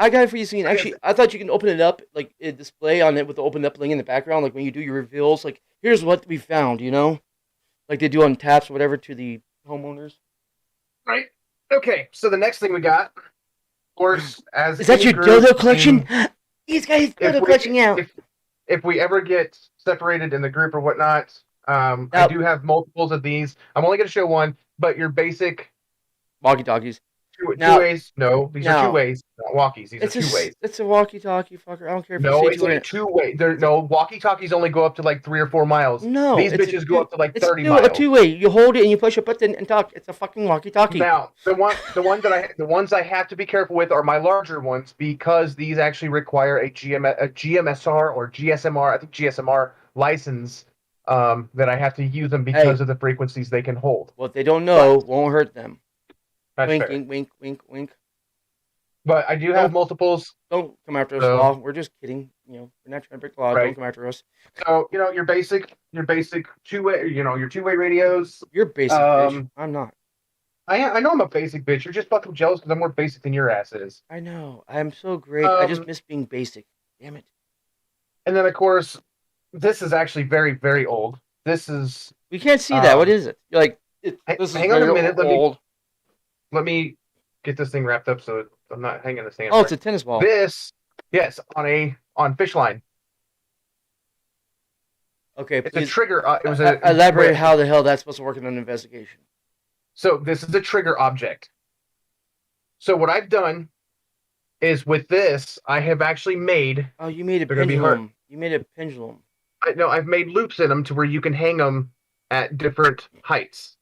I got it for you seeing. Actually, I thought you can open it up, like a display on it with the open up link in the background, like when you do your reveals. Like, here's what we found, like they do on Taps or whatever to the homeowners. Right. Okay. So the next thing we got course, as Is that any your group, dildo collection? He's got his dildo collection out. if we ever get separated in the group or whatnot, I Now- do have multiples of these. I'm only going to show one, but your basic Walkie-talkies. two Now- ways. No, these are now- two ways, not walkies. These are two ways. It's a walkie-talkie, fucker. I don't care if No, you it's say a two-way. No, walkie-talkies only go up to like 3 or 4 miles. No, These it's a bitches go up to like it's 30 a miles. two-way. You hold it and you push a button and talk. It's a fucking walkie-talkie. Now, the ones I have to be careful with are my larger ones because these actually require a GMSR or GSMR. I think GSMR license. That I have to use them because of the frequencies they can hold. What they don't know won't hurt them. That's Wink, fair. wink, wink, wink, wink. But I do have multiples. Don't come after us, So- law. We're just kidding. We're not trying to break the law. Right. Don't come after us. So your basic two-way, your two-way radios. You're basic, bitch. I'm not. I know I'm a basic bitch. You're just fucking jealous because I'm more basic than your ass is. I know. I'm so great. I just Um, miss being basic. Damn it. And then of course, this is actually very, very old. This is. We can't see that. What um, is it? You're like, this is hang on a very minute, let me- old. Let me get this thing wrapped up so I'm not hanging the stand. Oh, it's a tennis ball. This, yes, on fish line. Okay, It's a please trigger. It was a elaborate how the hell that's supposed to work in an investigation. So this is a trigger object. So what I've done is with this, I have actually made. Oh, you made a They're gonna be hard. pendulum. You made a pendulum. I've made loops in them to where you can hang them at different heights.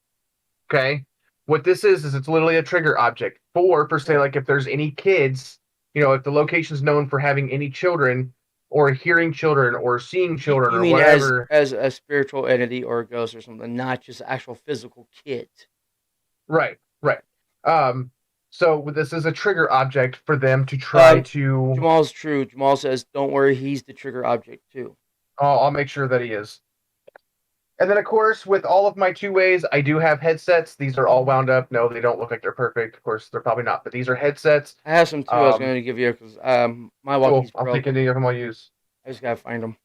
Okay. What this is it's literally a trigger object for say like if there's any kids, if the location's known for having any children or hearing children or seeing children You or mean whatever. as a spiritual entity or a ghost or something, not just actual physical kids. Right. So this is a trigger object for them to try to. Jamal's true. Jamal says, "Don't worry, he's the trigger object too." I'll make sure that he is. And then, of course, with all of my two ways, I do have headsets. These are all wound up. No, they don't look like they're perfect. Of course, they're probably not, but these are headsets. I have some too. I was Um, going to give you because my Cool. walkie's I'll broke. take any of them I'll use. I just gotta find them.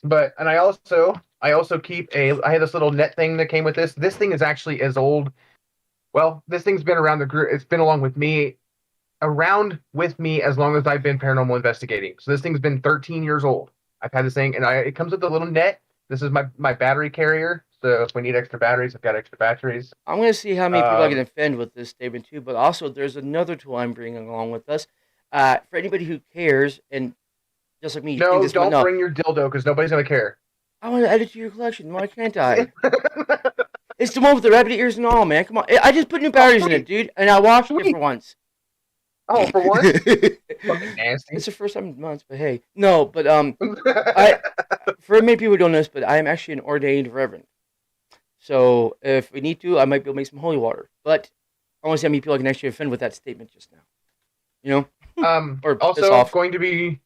And I also keep I had this little net thing that came with this. This thing is actually as old. Well, this thing's been around the group. It's been around with me as long as I've been paranormal investigating. So this thing's been 13 years old. I've had this thing, and it comes with a little net. This is my battery carrier. So if we need extra batteries, I've got extra batteries. I'm going to see how many people I can Um, offend with this statement too. But also, there's another tool I'm bringing along with us. For anybody who cares, and just like me, you think No, this don't might- bring your dildo because nobody's gonna care. I want to add it to your collection. Why can't I? It's the one with the rabbit ears and all, man. Come on. I just put new batteries in it, dude, and I washed it Sweet. for once. Oh, for once, it's fucking nasty. the first time in months, but hey, no. But for many people who don't know this, but I am actually an ordained reverend. So if we need to, I might be able to make some holy water. But I want to see how many people I can actually offend with that statement just now. Or piss Also off. going to be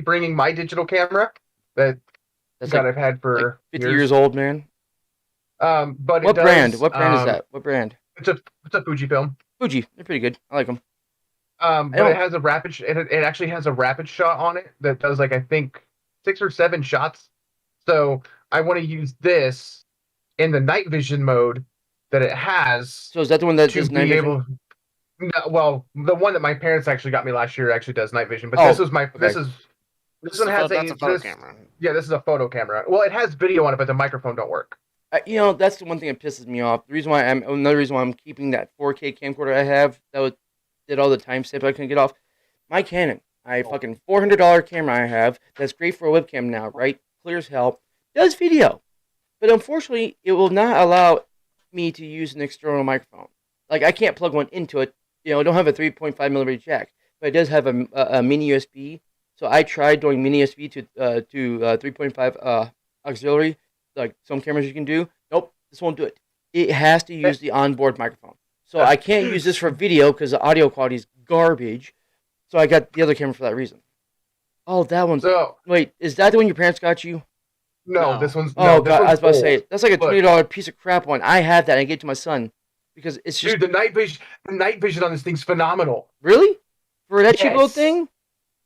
bringing my digital camera that That's that like I've had for 50 years old, man. But What it brand? does, What brand is that? What brand? It's a Fujifilm. Fuji. They're pretty good. I like them. But don't- it has a rapid. It actually has a rapid shot on it that does like I think 6 or 7 shots. So I want to use this in the night vision mode that it has So is that the one that to does night be vision? able. No, well, the one that my parents actually got me last year actually does night vision, but Oh, this was my this okay. one has that's a photo this- camera. Yeah, this is a photo camera. Well, it has video on it, but the microphone don't work. That's the one thing that pisses me off. Another reason why I'm keeping that 4K camcorder I have did all the timestamp I couldn't get off. My Canon, fucking $400 camera I have that's great for a webcam now, right? Clear as hell, does video, but unfortunately it will not allow me to use an external microphone. Like I can't plug one into it. I don't have a 3.5 millimeter jack, but it does have a mini USB. So I tried doing mini USB to 3.5 auxiliary, like some cameras you can do. Nope, this won't do it. It has to use the onboard microphone. So I can't use this for video because the audio quality is garbage. So I got the other camera for that reason. Oh, that one's. So Wait, is that the one your parents got you? no, No. this one's. Oh, no, this God, I one's was about to old. say, that's like a Look. $20 piece of crap one. I have that and I gave it to my son because it's just. Dude, the night vision on this thing's phenomenal. Really? For that cheap little Yes. thing?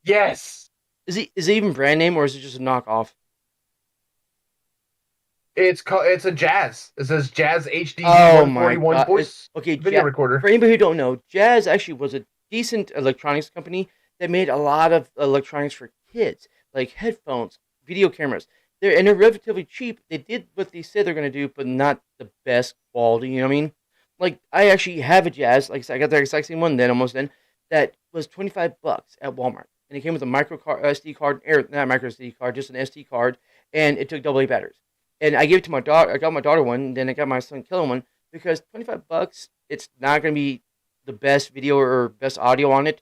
Yes, Is it even brand name or is it just a knockoff? it's a Jazz. It says Jazz HD Oh my 141 God. voice Okay, video Ja- recorder. for anybody who don't know, Jazz actually was a decent electronics company that made a lot of electronics for kids, like headphones, video cameras. They're relatively cheap. They did what they said they're gonna do, but not the best quality. You know what I mean? Like I actually have a Jazz, like I said, I got the exact same one then, almost then, that was $25 at Walmart, and it came with a micro card, SD card, or not a micro SD card, just an SD card, and it took AA batteries. And I gave it to my daughter. I got my daughter one, and then I got my son Kellen one because $25, it's not gonna be the best video or best audio on it,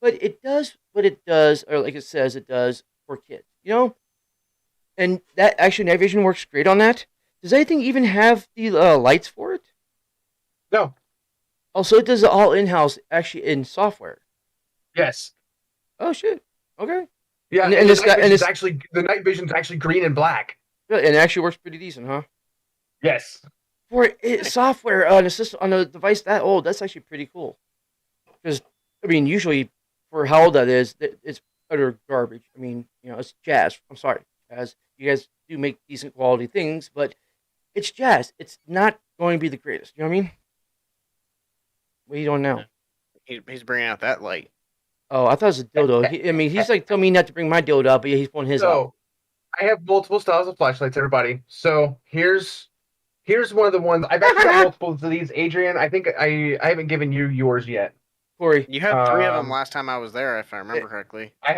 but it does what it does, or like it says it does for kids. You know, and that actually night vision works great on that. Does anything even have the lights for it? No. Also, it does it all in house, actually in software. Yes. Oh shit. Okay. Yeah, And and, it's got- and it's- actually the night vision's actually green and black. Good, and it actually works pretty decent, huh? Yes. For it, software on a system on a device that old, that's actually pretty cool. Because I mean, usually for how old that is, it's utter garbage. I mean, it's Jazz. I'm sorry, Jazz. You guys do make decent quality things, but it's Jazz. It's not going to be the greatest. You know what I mean? What are you doing now? He's bringing out that light. Oh, I thought it was a dildo. He's like telling me not to bring my dildo out, but yeah, he's pulling his out. So I have multiple styles of flashlights, everybody. So here's one of the ones I've actually got multiples of these. Adrian, I think I haven't given you yours yet. Corey, You had 3 of them last time I was there, if I remember correctly. I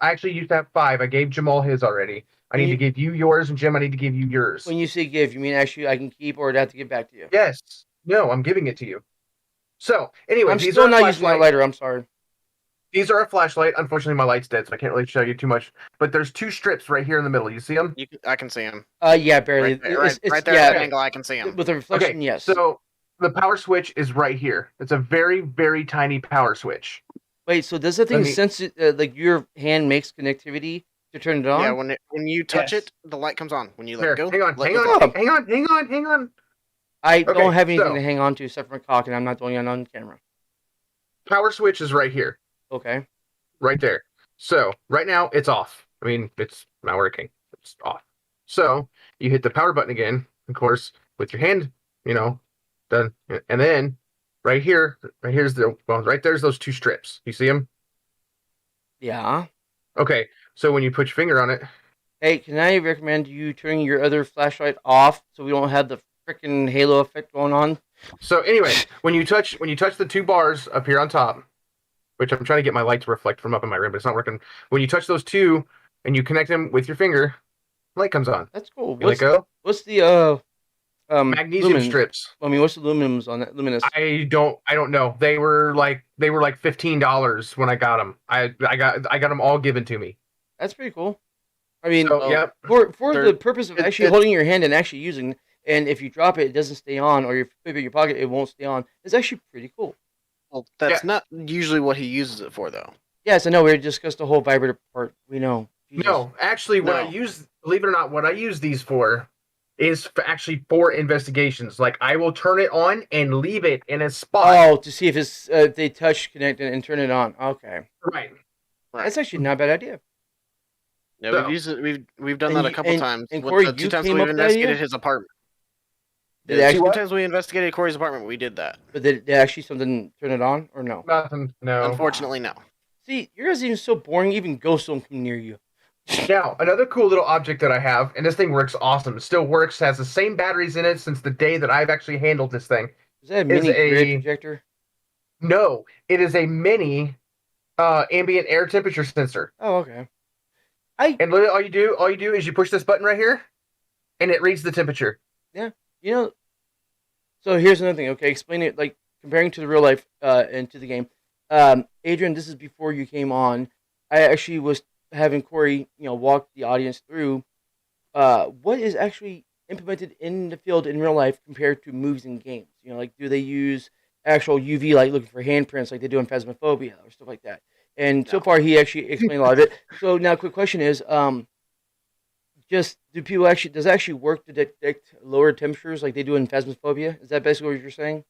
actually used to have 5. I gave Jamal his already. I need to give you yours, and Jim, I need to give you yours. when you say give, you mean actually I can keep or I'd have to give back to you? Yes. No, I'm giving it to you. So anyway, I'm these still are not using my flashlight. lighter. I'm sorry. These are a flashlight. Unfortunately, my light's dead, so I can't really show you too much. But there's 2 strips right here in the middle. You see them? I can see him. Yeah, barely. Right there, It's right there yeah, at the angle, I can see him. with a reflection, Okay. yes. So the power switch is right here. It's a very, very tiny power switch. Wait, so does the thing me- sense it, like your hand makes connectivity to turn it on? Yeah, when you touch Yes. it, the light comes on. When you let Here, it go, hang on, let hang go. on, hang on. I Okay, don't have anything so- to hang on to except for my cock, and I'm not doing it on camera. Power switch is right here, Okay. right there. So right now it's off. I mean, it's not working. It's off. So you hit the power button again, of course, with your hand, done. And then right here's right there's those 2 strips. You see them? Yeah. Okay. So when you put your finger on it, Hey, can I recommend you turning your other flashlight off so we don't have the freaking halo effect going on? so anyway, when you touch the 2 bars up here on top, which I'm trying to get my light to reflect from up in my room, but it's not working. When you touch those 2 and you connect them with your finger, light comes on. That's cool. You let go. What's the Magnesium lumen? strips. I mean, what's the luminous on that? Luminous. I don't know. They were like $15 when I got them. I got them all given to me. That's pretty cool. I mean, So, yep. for They're- the purpose of it- actually it- holding your hand and actually using, and if you drop it, it doesn't stay on, or you put it in your pocket, it won't stay on. It's actually pretty cool. Well, that's not usually what he uses it for, though. Yes, I know. We discussed the whole vibrator part. We know. Jesus. No, actually, what I No. use, believe it or not, what I use these for is actually for investigations. Like I will turn it on and leave it in a spot. Oh, to see if it's they touch, connect, and turn it on. Okay, Right. that's actually not a bad idea. Yeah, So- we've used it. We've done And that a you- couple and- times. and With Corey, the you 2 times came we've up with that idea? investigated his apartment. Did The it 2 actually, times we investigated Corey's apartment, we did that. but did actually something turn it on or no? Nothing. No. Unfortunately, no. See, you guys are even so boring. Even ghosts don't come near you. Now, another cool little object that I have, and this thing works awesome. It still works. Has the same batteries in it since the day that I've actually handled this thing. Is that a Is mini grid a- projector? No, it is a mini ambient air temperature sensor. Oh, okay. And literally all you do is you push this button right here, and it reads the temperature. You know. So here's another thing. Okay, explain it like comparing to the real life and to the game. Adrian, this is before you came on. I actually was having Corey, walk the audience through what is actually implemented in the field in real life compared to movies and games. Like do they use actual UV light looking for handprints like they do in Phasmophobia or stuff like that? And so No. far, he actually explained a lot of it. So now, quick question is, just does it actually work to detect lower temperatures like they do in Phasmophobia? Is that basically what you're saying?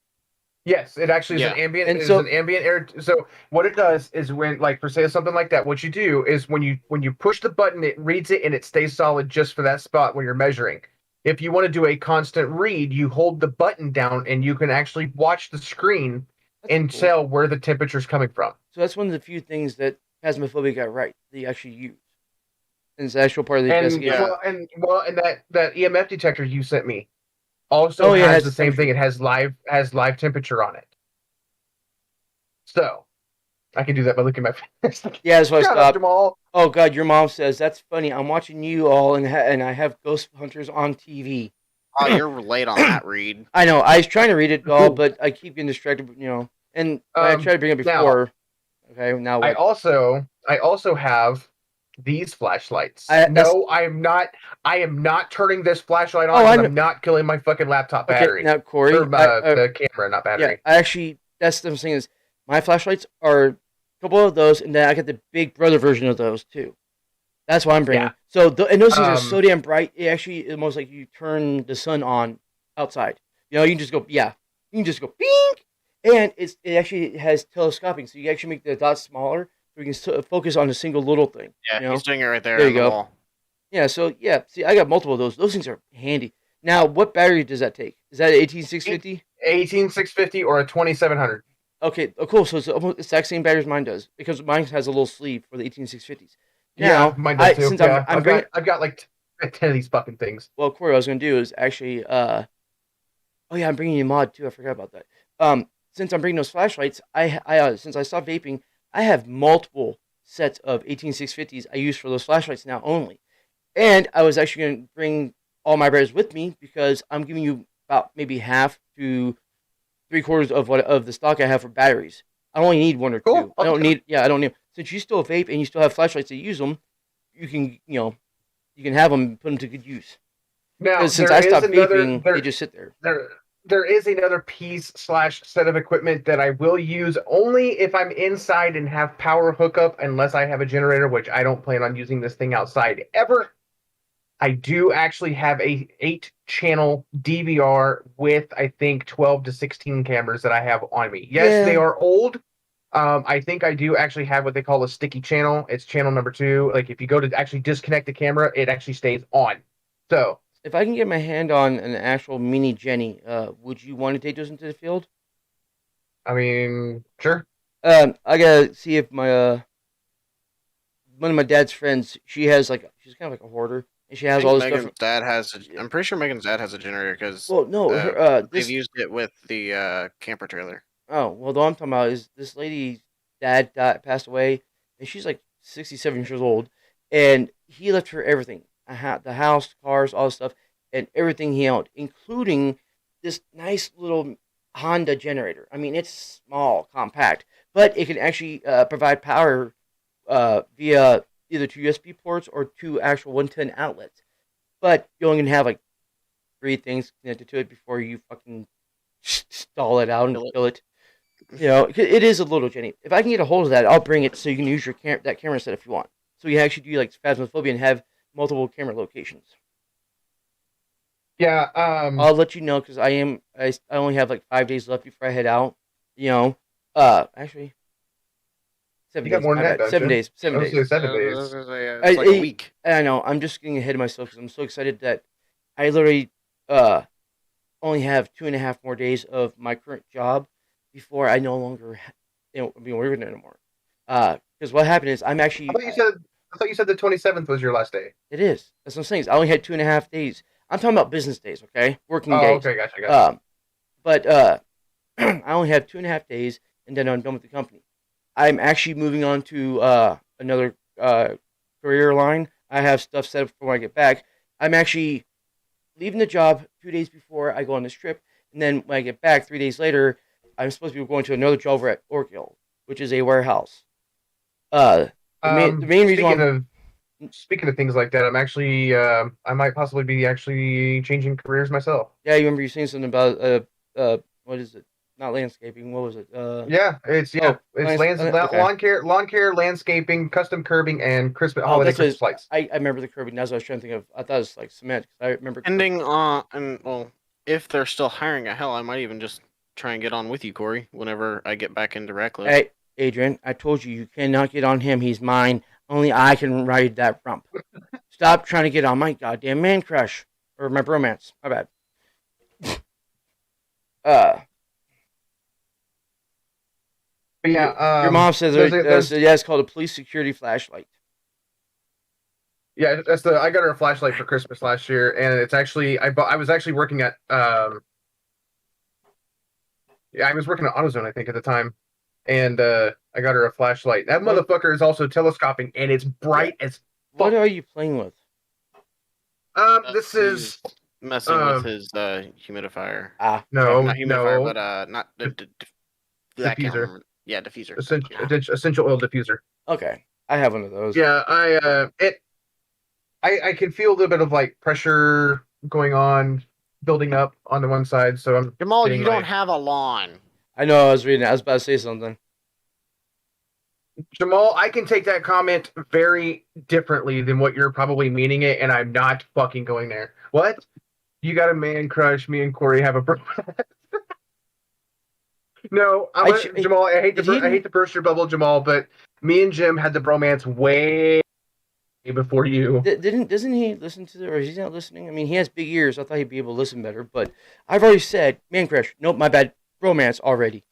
Yes, it actually is Yeah. an ambient. And It is so- an ambient air. So what it does is when, like, for say something like that, what you do is when you push the button, it reads it and it stays solid just for that spot when you're measuring. If you want to do a constant read, you hold the button down and you can actually watch the screen That's and cool. tell where the temperature's coming from. So that's one of the few things that Phasmophobia got right. They actually use. And it's the actual part of the And investigation. Yeah. and that EMF detector you sent me also Oh, yeah, it has has the same thing. temperature. It has live temperature on it. So I can do that by looking at my face. Yeah, that's why I Shut up, stopped. Jamal. Oh God, your mom says that's funny. I'm watching you all, and I have Ghost Hunters on TV. Oh, you're late on that read. I know. I was trying to read it all, but I keep getting distracted. And I tried to bring it Now before. Okay, now I what? also have these flashlights. That's No, I am not. I am not turning this flashlight on Oh, I because know. I'm not killing my fucking laptop Okay. battery Now, Corey, or the camera, not yeah, battery. I actually that's the thing is my flashlights are a couple of those, and then I get the Big Brother version of those too. That's what I'm bringing. Yeah. So and those things are so Um, damn bright. It actually is almost like you turn the sun on outside. You can just go, yeah, you can just go, bing, and it actually has telescoping, so you actually make the dots smaller, so you can focus on a single little thing. Yeah, he's doing it right there, There on you the go. wall. Yeah, so yeah, see, I got multiple of those. Those things are handy. Now, what battery does that take? Is that an 18650? 18650 or a 2700. Okay, cool. So it's almost the exact same battery as mine does because mine has a little sleeve for the 18650s. Yeah, Now, mine does too. since Yeah, I'm bringing, I've got like 10 of these fucking things. well, Corey, what I was gonna do is actually, oh yeah, I'm bringing you a mod too. I forgot about that. Since I'm bringing those flashlights, since I stopped vaping, I have multiple sets of 18650s I use for those flashlights now only. And I was actually going to bring all my batteries with me because I'm giving you about maybe half to 3/4 of the stock I have for batteries. I only need one or Cool. two. I don't need. Yeah, I don't need. Since you still vape and you still have flashlights to use them, you can you can have them and put them to good use. Now, Because since there I is stopped another vaping, they just sit there. there is another piece slash set of equipment that I will use only if I'm inside and have power hookup, unless I have a generator, which I don't plan on using this thing outside ever. I do actually have a 8-channel DVR with I think 12 to 16 cameras that I have on me. Yes, Yeah. they are old. I think I do actually have what they call a sticky channel. It's channel number 2. Like if you go to actually disconnect the camera, it actually stays on. So If I can get my hand on an actual mini Jenny, would you want to take those into the field? I mean, sure. I gotta see if my one of my dad's friends, she's kind of like a hoarder, and she I has think all this Megan's stuff. dad has. I'm pretty sure Megan's dad has a generator because Well, no, they've this. used it with the camper trailer. Oh, well, the one I'm talking about is this lady's dad passed away, and she's like 67 years old, and he left her everything, the house, cars, all this stuff, and everything he owned, including this nice little Honda generator. I mean, it's small, compact, but it can actually provide power via either 2 USB ports or 2 actual 110 outlets. But you only can have like 3 things connected to it before you fucking stall it out and kill it. It is a little Jenny. If I can get a hold of that, I'll bring it so you can use that camera set if you want. So you actually do like Phasmophobia and have multiple camera locations. Yeah. I'll let you know because I only have like 5 days left before I head out. Actually, 7 You got days. more than My that, bad. don't 7 you? days. 7 I was days. gonna say 7 days. It's like a week. I know. I'm just getting ahead of myself because I'm so excited that I literally only have 2.5 more days of my current job before I no longer be working anymore. Because what happened is I'm actually. I thought you said the 27th was your last day. It is. That's what I'm saying. I only had 2.5 days. I'm talking about business days, okay? Working Oh, days. okay, gotcha. But I only have 2.5 days, and then I'm done with the company. I'm actually moving on to another career line. I have stuff set up for when I get back. I'm actually leaving the job 2 days before I go on this trip, and then when I get back 3 days later, I'm supposed to be going to another job over at Orkill, which is a warehouse. The main reason Speaking of things like that, I'm actually I might possibly be actually changing careers myself. Yeah, you remember you saying something about what is it? Not landscaping. What was it? It's lawn care, landscaping, custom curbing, and holiday Christmas lights. I remember the curbing. That's what I was trying to think of. I thought it was like cement. I remember. Depending on if they're still hiring, hell, I might even just try and get on with you, Corey, whenever I get back into Radcliffe. Hey, Adrian, I told you cannot get on him. He's mine. Only I can ride that rump. Stop trying to get on my goddamn man crush or my bromance. My bad. But yeah, Your mom says yeah, it's called a police security flashlight. yeah, that's the. I got her a flashlight for Christmas last year, and it's actually I was actually working at yeah, I was working at AutoZone, I think, at the time, and I got her a flashlight. That What? motherfucker is also telescoping, and it's bright as What fuck. are you playing with? This He's is messing with his humidifier. Ah, no, Not humidifier, no, but not that can't diffuser, remember. Yeah, diffuser. essential oil diffuser. okay. I have one of those. Yeah, I can feel a little bit of like pressure going on, building up on the one side. So I'm Jamal, getting, you don't like- have a lawn. I know. I was reading it. I was about to say something. Jamal, I can take that comment very differently than what you're probably meaning it, and I'm not fucking going there. What? You got a man crush? Me and Corey have a no. Jamal, I hate to burst your bubble, Jamal, but me and Jim had the bromance way before you. Doesn't he listen to or he's not listening? I mean, he has big ears. I thought he'd be able to listen better, but I've already said man crush. Nope, my bad. Romance already.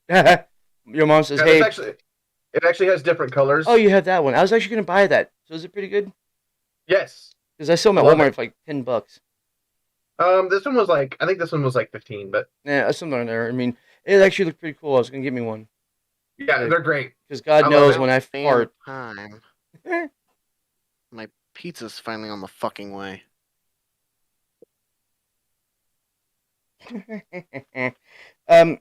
Your mom says, Yeah, "Hey, it actually has different colors. oh, you have that one. I was actually gonna buy that. So is it pretty good? Yes. Because I saw them at I love Walmart for like $10. This one was like, I think this one was like 15, but Yeah, something in there. I mean, it actually looked pretty cool. I was gonna get me one yeah, they're great. because God I love knows it. when I Damn fart. time. My pizza's finally on the fucking way. um,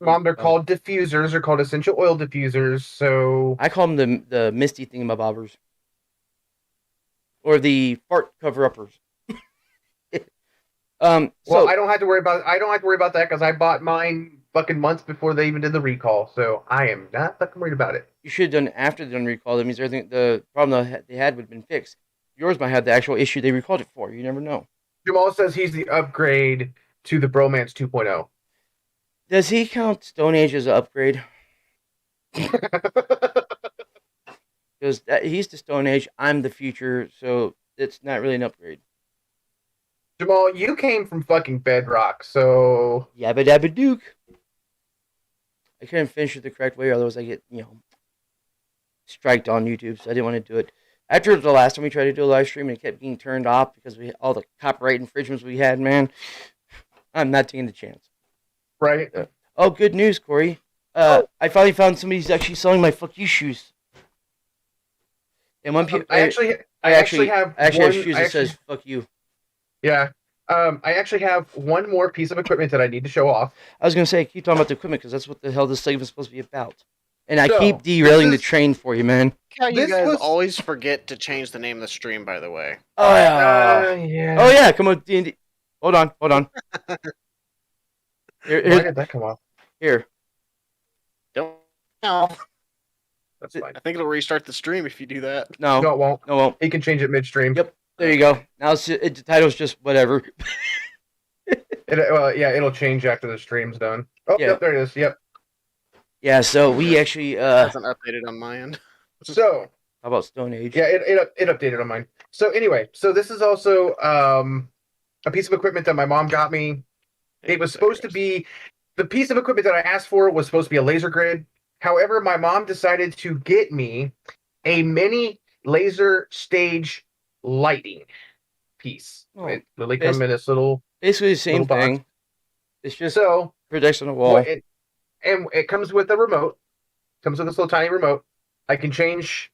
Mom, they're called diffusers. They're called essential oil diffusers. So I call them the misty thingamabobbers. Or the fart cover uppers. well, So I don't have to worry about that because I bought mine fucking months before they even did the recall. So I am not fucking worried about it. you should have done it after they done recall. That means everything the problem they had would have been fixed. Yours might have the actual issue they recalled it for. You never know. Jamal says he's the upgrade to the Bromance 2.0. Does he count Stone Age as an upgrade? Because he's the Stone Age, I'm the future, so it's not really an upgrade. Jamal, you came from fucking Bedrock, so Yabba dabba dook. I couldn't finish it the correct way, otherwise I get, striked on YouTube, so I didn't want to do it. After the last time we tried to do a live stream and it kept getting turned off because we all the copyright infringements we had, man, I'm not taking the chance. right. Oh, good news, Corey. I finally found somebody who's actually selling my fuck you shoes. And one I actually have shoes that says fuck you. Yeah. I actually have one more piece of equipment that I need to show off. I was gonna say keep talking about the equipment because that's what the hell this segment's supposed to be about. And I So, keep derailing the this is- train for you, man. How you This guys was- always forget to change the name of the stream, by the way. Oh yeah. Yeah. Oh yeah. Come on, D&D. Hold on. Why Here. did that come off? Here. Don't know. That's fine. I think it'll restart the stream if you do that. No, No, it won't. it won't. He can change it midstream. Yep. There you go. Now the title's just whatever. It'll change after the stream's done. Oh, Yeah. yep, there it is. Yep. Yeah. So we actually Hasn't updated on my end. So how about Stone Age? yeah, it updated on mine. So anyway, so this is also a piece of equipment that my mom got me. It was supposed to be the piece of equipment that I asked for was supposed to be a laser grid. However, my mom decided to get me a mini laser stage lighting piece. Oh, It literally come in this little Basically the same little box. thing. It's just so projects on the wall. well, it comes with a remote. Comes with this little tiny remote. I can change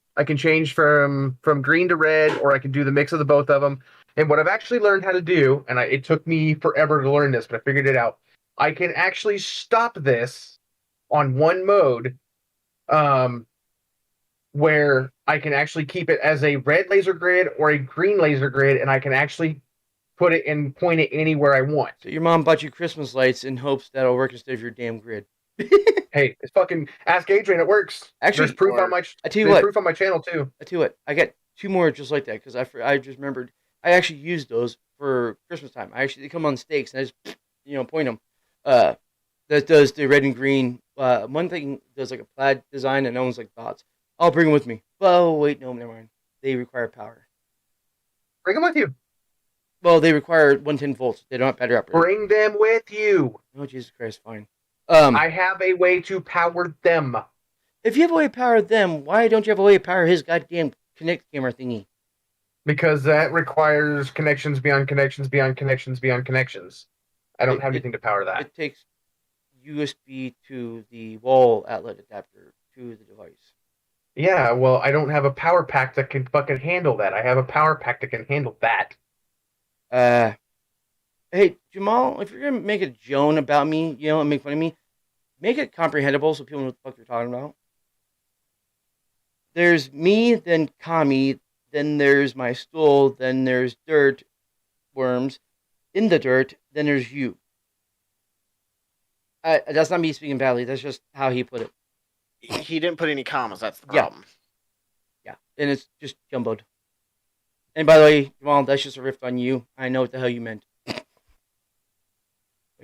from green to red, or I can do the mix of the both of them. And what I've actually learned how to do, and it took me forever to learn this, but I figured it out. I can actually stop this on one mode, where I can actually keep it as a red laser grid or a green laser grid, and I can actually put it and point it anywhere I want. So your mom bought you Christmas lights in hopes that'll work instead of your damn grid. Hey, it's fucking Ask Adrian. It works. Actually, there's proof on my. I tell you There's what. proof on my channel too. I tell you what. I got 2 more just like that because I just remembered. I actually used those for Christmas time. They come on stakes and I just point them. That does the red and green. One thing does like a plaid design and that one's like dots. I'll bring them with me. Oh wait, no, never mind. They require power. Bring them with you. Well, they require 110 volts. They don't have battery operated. Bring them with you. Oh, Jesus Christ, fine. I have a way to power them. If you have a way to power them, why don't you have a way to power his goddamn Kinect camera thingy? Because that requires connections beyond connections beyond connections beyond connections. I don't have anything to power that. It takes USB to the wall outlet adapter to the device. Yeah, well, I don't have a power pack that can fucking handle that. I have a power pack that can handle that. Hey, Jamal, if you're gonna make a Joan about me, and make fun of me, make it comprehensible so people know what the fuck you're talking about. There's me, then Kami, then there's my stool, then there's dirt, worms, in the dirt, then there's you. That's not me speaking badly, that's just how he put it. He didn't put any commas, that's the problem. Yeah, and it's just jumbled. And by the way, Jamal, that's just a riff on you. I know what the hell you meant. Wait,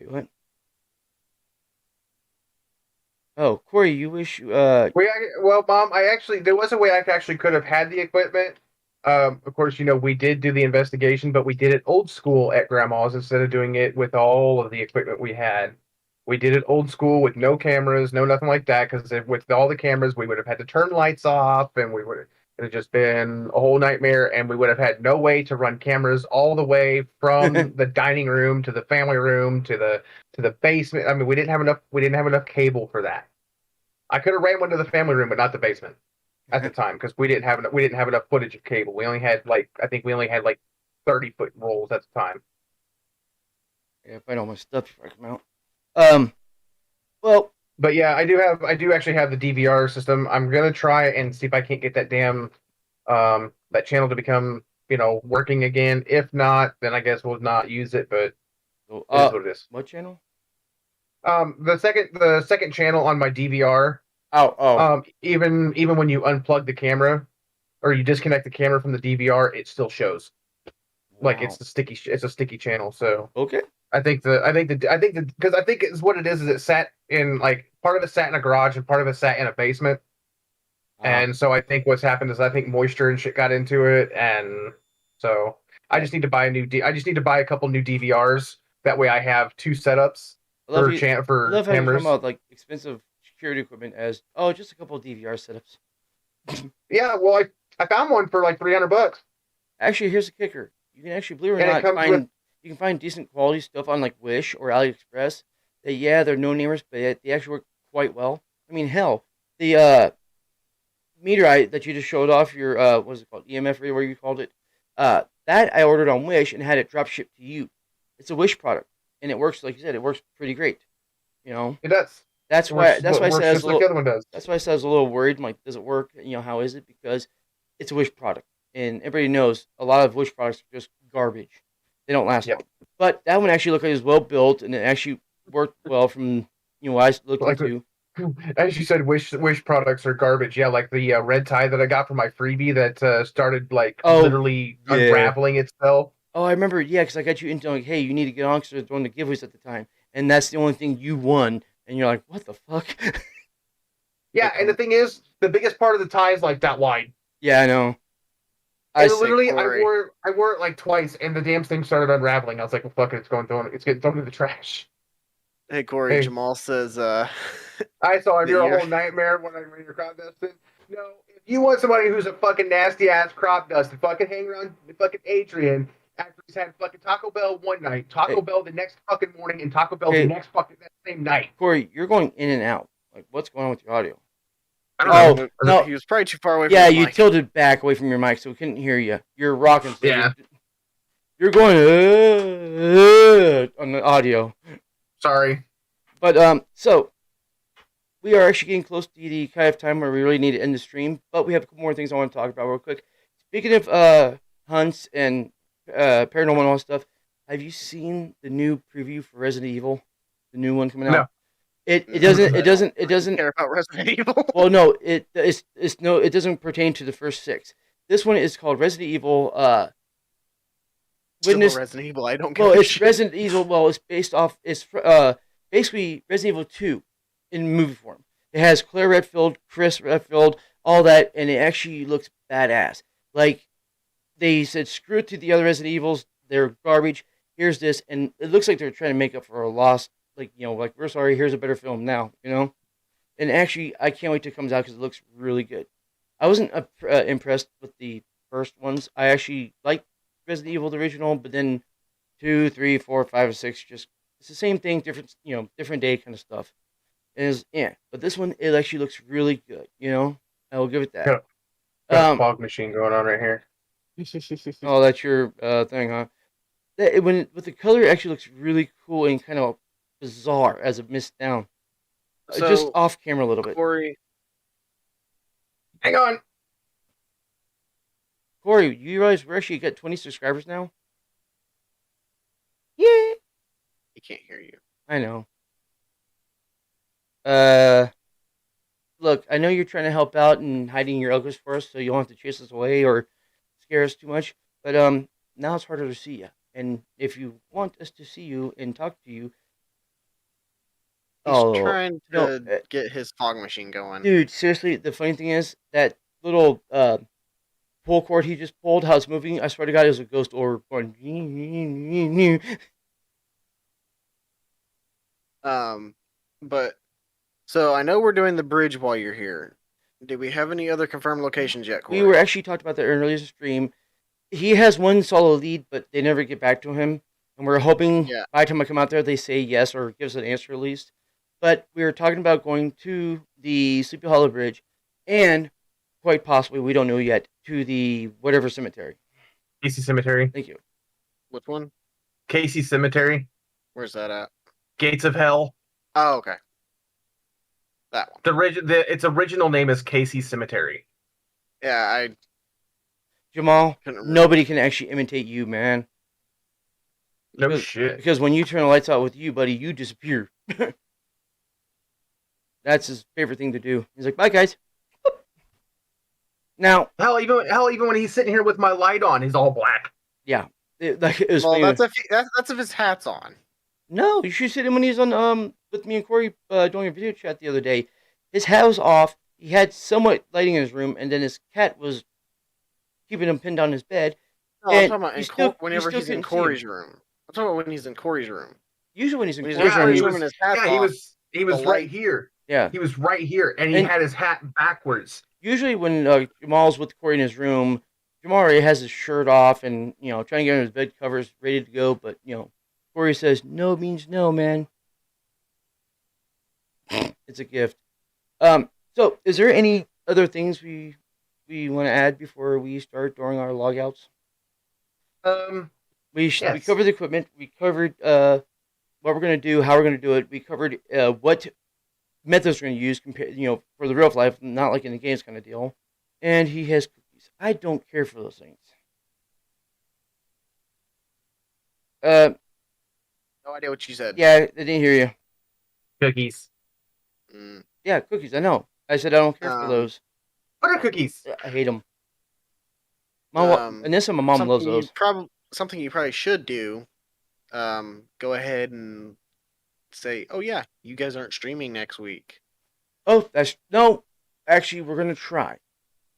what? Oh, Corey, you wish... Well, Mom, there was a way I actually could have had the equipment. Of course, we did do the investigation, but we did it old school at Grandma's instead of doing it with all of the equipment we had. We did it old school with no cameras, no nothing like that, because with all the cameras, we would have had to turn lights off, and it would have just been a whole nightmare, and we would have had no way to run cameras all the way from the dining room to the family room to the basement. I mean, we didn't have enough cable for that. I could have ran one to the family room, but not the basement at the time, because we didn't have enough footage of cable. We only had like 30-foot rolls at the time. Yeah, find all my stuff before I come out. Well, but yeah, I do actually have the DVR system. I'm gonna try and see if I can't get that damn that channel to become working again. If not, then I guess we'll not use it. But it is what it is. What channel? The second channel on my DVR. Oh. Even when you unplug the camera or you disconnect the camera from the DVR, it still shows. Wow. Like it's a sticky channel. So okay. I think it's what it is it sat in part of it sat in a garage and part of it sat in a basement. And so I think what's happened is moisture and shit got into it, and so I just need to buy a couple new DVRs. That way I have two setups for cameras. I love how you talk about expensive security equipment as just a couple of DVR setups. Yeah, well I found one for like $300. Actually, here's the kicker: you can actually, believe it or not, you can find decent quality stuff on Wish or AliExpress. They're no-namers, but they actually work quite well. I mean, hell, the meteorite that you just showed off your what was it called, EMF reader, where you called it, that I ordered on Wish and had it drop shipped to you. It's a Wish product, and it works, like you said, it works pretty great. It does. That's why I said I was a little. The other one does. That's why I said I was a little worried. I'm like, does it work? How is it? Because it's a Wish product, and everybody knows a lot of Wish products are just garbage. They don't last long. But that one actually looked like it was well built, and it actually worked well from what I looked into. As you said, Wish products are garbage. Yeah, like the red tie that I got for my freebie that started literally unraveling itself. Oh, I remember. Yeah, because I got you into hey, you need to get on because they're doing the giveaways at the time, and that's the only thing you won, and you're like, what the fuck? Yeah, and the thing is, the biggest part of the tie is that wide. Yeah, I know. I wore it like twice, and the damn thing started unraveling. I was like, well, fuck it, it's getting thrown in the trash. Hey, Corey, Jamal says, I saw if you're a whole nightmare when you're crop dusting. No, if you want somebody who's a fucking nasty ass crop dusting, fucking hang around fucking Adrian after he's had fucking Taco Bell one night, Taco Bell the next fucking morning, and Taco Bell the next fucking that same night. Corey, you're going in and out. What's going on with your audio? I don't know. No, he was probably too far away from the mic. Yeah, you tilted back away from your mic, so we couldn't hear you. You're rocking. So yeah. You're going on the audio. Sorry. But, so, we are actually getting close to the kind of time where we really need to end the stream, but we have a couple more things I want to talk about real quick. Speaking of hunts and paranormal and all stuff, have you seen the new preview for Resident Evil? The new one coming out? No. It doesn't care about Resident Evil. Well, no, it doesn't pertain to the first 6. This one is called Resident Evil. Resident Evil. I don't. Well, it's Resident Evil. Well, it's based off. It's basically Resident Evil 2 in movie form. It has Claire Redfield, Chris Redfield, all that, and it actually looks badass. Like they said, screw it to the other Resident Evils. they're garbage. Here's this, and it looks like they're trying to make up for a loss. Like, like, we're sorry. Here's a better film now. And actually, I can't wait till it comes out because it looks really good. I wasn't impressed with the first ones. I actually liked Resident Evil the original, but then 2, 3, 4, 5, 6 just it's the same thing, different day kind of stuff. And but this one it actually looks really good. I will give it that. Got a fog machine going on right here. Oh, that's your thing, huh? With the color, it actually looks really cool and kind of bizarre as it missed down. So, just off camera a little bit. Corey, Hang on. Corey, you realize we're actually got 20 subscribers now? Yeah. he can't hear you. I know. Look, I know you're trying to help out and hiding your uglies for us, so you don't have to chase us away or scare us too much. But now it's harder to see you. And if you want us to see you and talk to you, He's trying to get his fog machine going. Dude, seriously, the funny thing is that little pull cord he just pulled, how it's moving, I swear to God, it was a ghost orb going. But so I know we're doing the bridge while you're here. Did we have any other confirmed locations yet, Corey? We were actually talked about that earlier stream. He has one solo lead, but they never get back to him. And we're hoping by the time I come out there, they say yes or give us an answer at least. But we were talking about going to the Sleepy Hollow Bridge and quite possibly, we don't know yet, to the whatever cemetery. Casey Cemetery. Thank you. Which one? Casey Cemetery. Where's that at? Gates of Hell. Oh, okay. That one. Its original name is Casey Cemetery. Yeah, Jamal, nobody can actually imitate you, man. No shit. Because when you turn the lights out with you, buddy, you disappear. That's his favorite thing to do. He's like, bye, guys. Now, hell, even when he's sitting here with my light on, he's all black. Yeah, that's if his hat's on. No, you should see him when he's on with me and Corey doing a video chat the other day. His hat was off. He had somewhat lighting in his room, and then his cat was keeping him pinned on his bed. No, I'm talking about whenever he's in Corey's room. I'm talking about when he's in Corey's room. Usually when he's in Corey's room, he was right here. Yeah, he was right here, and he had his hat backwards. Usually when Jamal's with Corey in his room, Jamal already has his shirt off and trying to get on his bed covers ready to go, but Corey says no means no, man. It's a gift. So is there any other things we want to add before we start during our logouts? We covered the equipment. We covered what we're going to do, how we're going to do it. We covered what methods we're going to use for the real life, not like in the games kind of deal. And he has cookies. I don't care for those things. No idea what you said. Yeah, I didn't hear you. Cookies. Yeah, cookies. I know. I said I don't care for those. What are cookies? I hate them. Anissa, my mom loves those. Something you probably should do. Go ahead and say, "Oh yeah, you guys aren't streaming next week." Oh, actually, we're gonna try.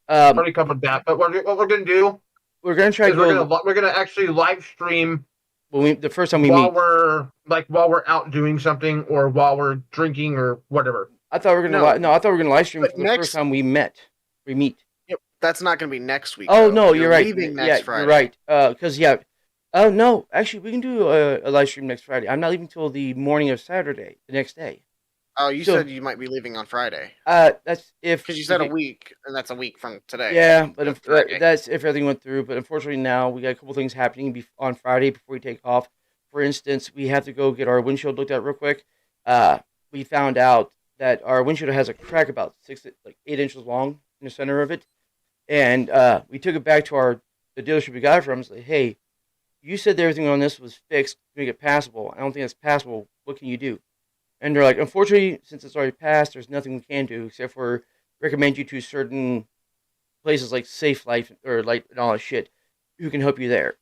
Already covered that, but what we're gonna do? We're gonna try. We're gonna actually live stream. The first time we meet, while we're out doing something or while we're drinking or whatever. I thought we were gonna live stream for the first time we meet. Yep, that's not gonna be next week. Oh no, you're right. Leaving next Friday. You're right. Because oh no, actually we can do a live stream next Friday. I'm not leaving till the morning of Saturday, the next day. Oh, you said you might be leaving on Friday. That's if because you said a week, and that's a week from today. Yeah, but that's if everything went through. But unfortunately, now we got a couple things happening on Friday before we take off. For instance, we have to go get our windshield looked at real quick. We found out that our windshield has a crack about 8 inches long in the center of it, and we took it back to the dealership we got it from. Like, hey, you said that everything on this was fixed to make it passable. I don't think it's passable. What can you do? And they're like, unfortunately, since it's already passed, there's nothing we can do except for recommend you to certain places like Safe Life or Light and all that shit who can help you there.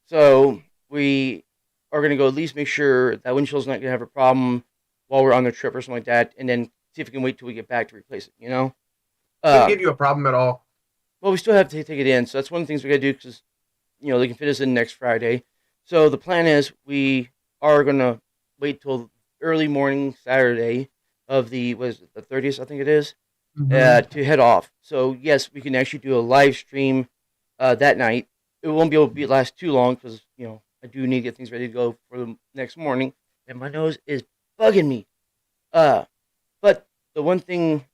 So we are going to go at least make sure that windshield's not going to have a problem while we're on the trip or something like that, and then see if we can wait till we get back to replace it, Doesn't give you a problem at all. Well, we still have to take it in, so that's one of the things we got to do because, they can fit us in next Friday. So the plan is we are gonna wait till early morning Saturday of the 30th, I think it is, to head off. So yes, we can actually do a live stream that night. It won't be able to last too long because I do need to get things ready to go for the next morning, and my nose is bugging me. But the one thing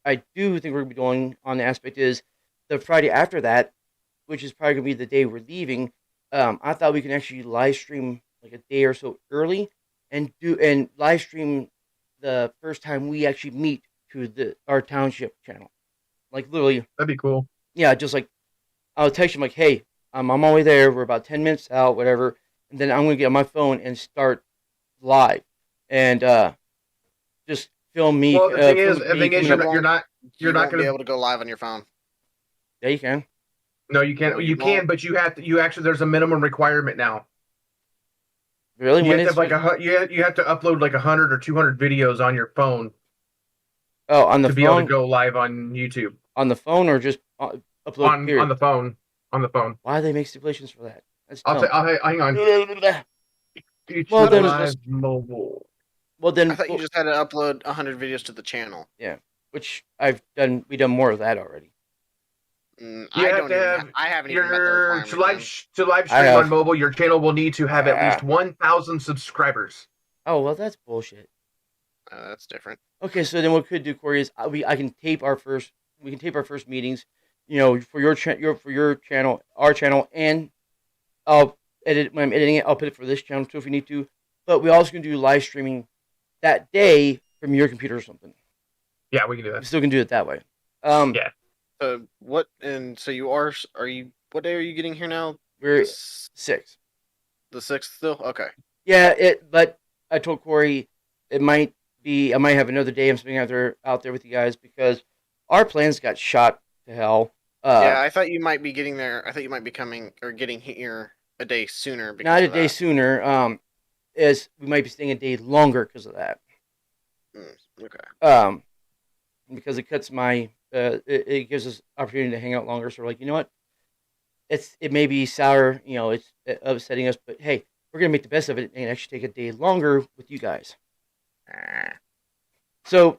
I do think we're gonna be doing on the aspect is the Friday after that, which is probably gonna be the day we're leaving. I thought we can actually live stream like a day or so early and live stream the first time we actually meet to our township channel. Like literally, That'd be cool. yeah, just like I'll text him like, "Hey, I'm on my way there. We're about 10 minutes out, whatever." And then I'm gonna get on my phone and start live, and just film me. Well, the thing is, coming up. you're not You won't gonna be able to go live on your phone. Yeah, you can. No, you can't. No, You you can, won't. but you have to. You actually, there's a minimum requirement now. Really? You When have to it's have like you have to upload like 100 or 200 videos on your phone on the to be able to phone, go live on YouTube on the phone, or just upload. on Period. the phone on the phone. Why do they make stipulations for that? That's I'll dumb. hang on. YouTube Well, then- Live mobile. Well then, I thought you just had to upload 100 videos to the channel. which I've done. We done more of that already. I You have don't to even. have I haven't even met the Your requirement. to live then. to live I stream have. on mobile, your channel will need to have at least 1,000 subscribers. Oh well, that's bullshit. That's different. Okay, so then what we could do, Corey, is I can tape our first. We can tape our first meetings. For your channel, our channel, and I'll edit when I'm editing it. I'll put it for this channel too if we need to. But we also can do live streaming that day from your computer or something. Yeah, we can do We that. still can do it that way. Yeah. What? And so you are? Are you? What day are you getting here now? We're The 6. 6th still? Okay. Yeah, but I told Corey it might be. I might have another day I'm spending out there with you guys because our plans got shot to hell. Yeah, I thought you might be getting there. I thought you might be coming or getting here a day sooner. Because not a of day that. sooner. As we might be staying a day longer because of that. Okay. Because it cuts my. It gives us opportunity to hang out longer. So we're like, you know what? It may be sour. It's upsetting us, but hey, we're gonna make the best of it and actually take a day longer with you guys. So,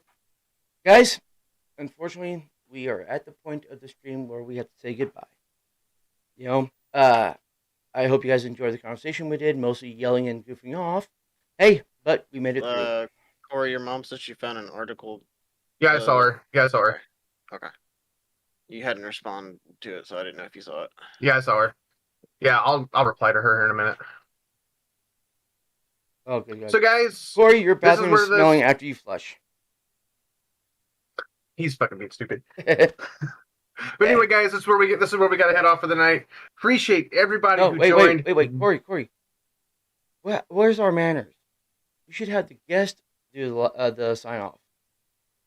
guys, unfortunately, we are at the point of the stream where we have to say goodbye. I hope you guys enjoyed the conversation we did, mostly yelling and goofing off. Hey, but we made it through. Corey, your mom said she found an article. Yeah, I saw her. Yeah, I saw her. Okay. You hadn't responded to it, so I didn't know if you saw it. Yeah, I saw her. Yeah, I'll reply to her in a minute. Oh, good. So, guys, Corey, your this is bathroom where is smelling after you flush. he's fucking being stupid. But anyway, guys, this is where we got to head off for the night. Appreciate everybody who joined. Wait, Corey. Where's our manners? We should have the guest do the sign off.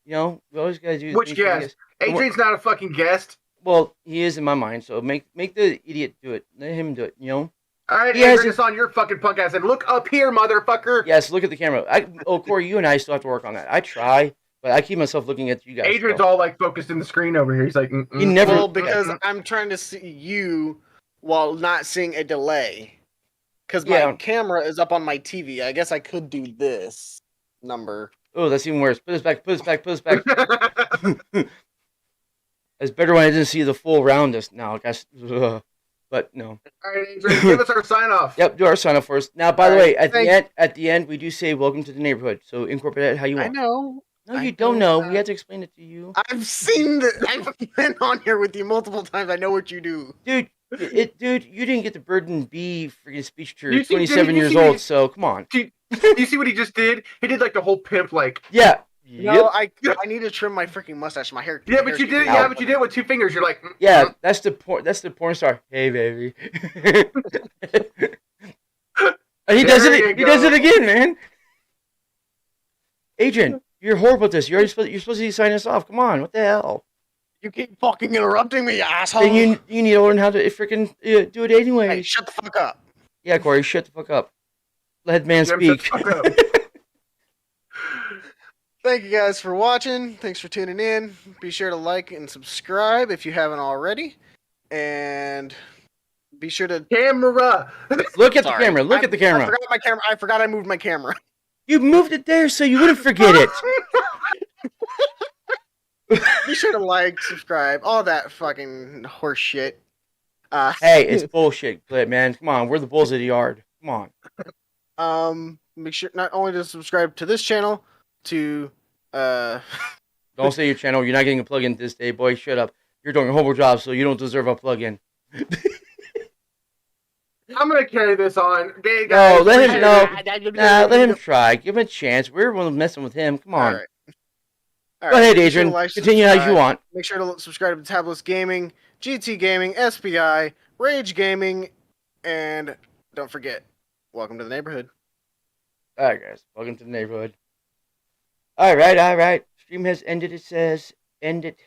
We always gotta do. Which guest? Adrian's not a fucking guest. Well, he is in my mind. So make the idiot do it. Let him do it. All right, He has Adrian, it's on your fucking punk ass. And look up here, motherfucker. Yes, look at the camera. Corey, you and I still have to work on that. I try, but I keep myself looking at you guys. Adrian's still. all like focused in the screen over here. He's like, He never. Well, because I'm trying to see you while not seeing a delay. Because my camera is up on my TV. I guess I could do this number. Oh, that's even worse. Put us back. It's better when I didn't see the full roundness now, I guess. But no. All right, Adrian, give us our sign off. Yep, do our sign off first. Now, by the way, at the end, we do say welcome to the neighborhood. So incorporate it how you want. I know. No, you don't know. We have to explain it to you. I've seen that. I've been on here with you multiple times. I know what you do. Dude, you didn't get the Burden B freaking speech to You see- 27 you years see- old, so come on. You see what he just did? He did like the whole pimp, like. Yeah. No, I need to trim my freaking mustache. My hair. Yeah, but you did. Yeah, but you did it with 2 fingers. You're like. Yeah, that's the porn star. Hey, baby. And he does it. He does it again, man. Adrian, you're horrible at this. You're supposed to sign us off. Come on, what the hell? You keep fucking interrupting me, asshole. Then you need to learn how to freaking do it anyway. Hey, shut the fuck up. Yeah, Corey, shut the fuck up. Let man speak. Thank you guys for watching. Thanks for tuning in. Be sure to like and subscribe if you haven't already. And Be sure to Camera. Look at the Sorry. camera. Look at the I camera. forgot my camera. I forgot I moved my camera. You moved it there so you wouldn't forget it. Be sure to like, subscribe, all that fucking horse shit. Hey, it's bullshit, Clip, man. Come on, we're the bulls of the yard. Come on. Make sure not only to subscribe to this channel, to Don't say your channel. You're not getting a plug-in this day, boy. Shut up. You're doing a horrible job, so you don't deserve a plug-in. I'm gonna carry this on. Okay, No, guys. let him appreciate it. Nah, let him try. Give him a chance. We're messing with him. Come on. All right. Go ahead, Be sure to Adrian. like, Continue as you subscribe. want. Make sure to subscribe to Tablets Gaming, GT Gaming, SPI, Rage Gaming, and don't forget, welcome to the neighborhood. All right, guys. Welcome to the neighborhood. All right. Stream has ended. It says end it.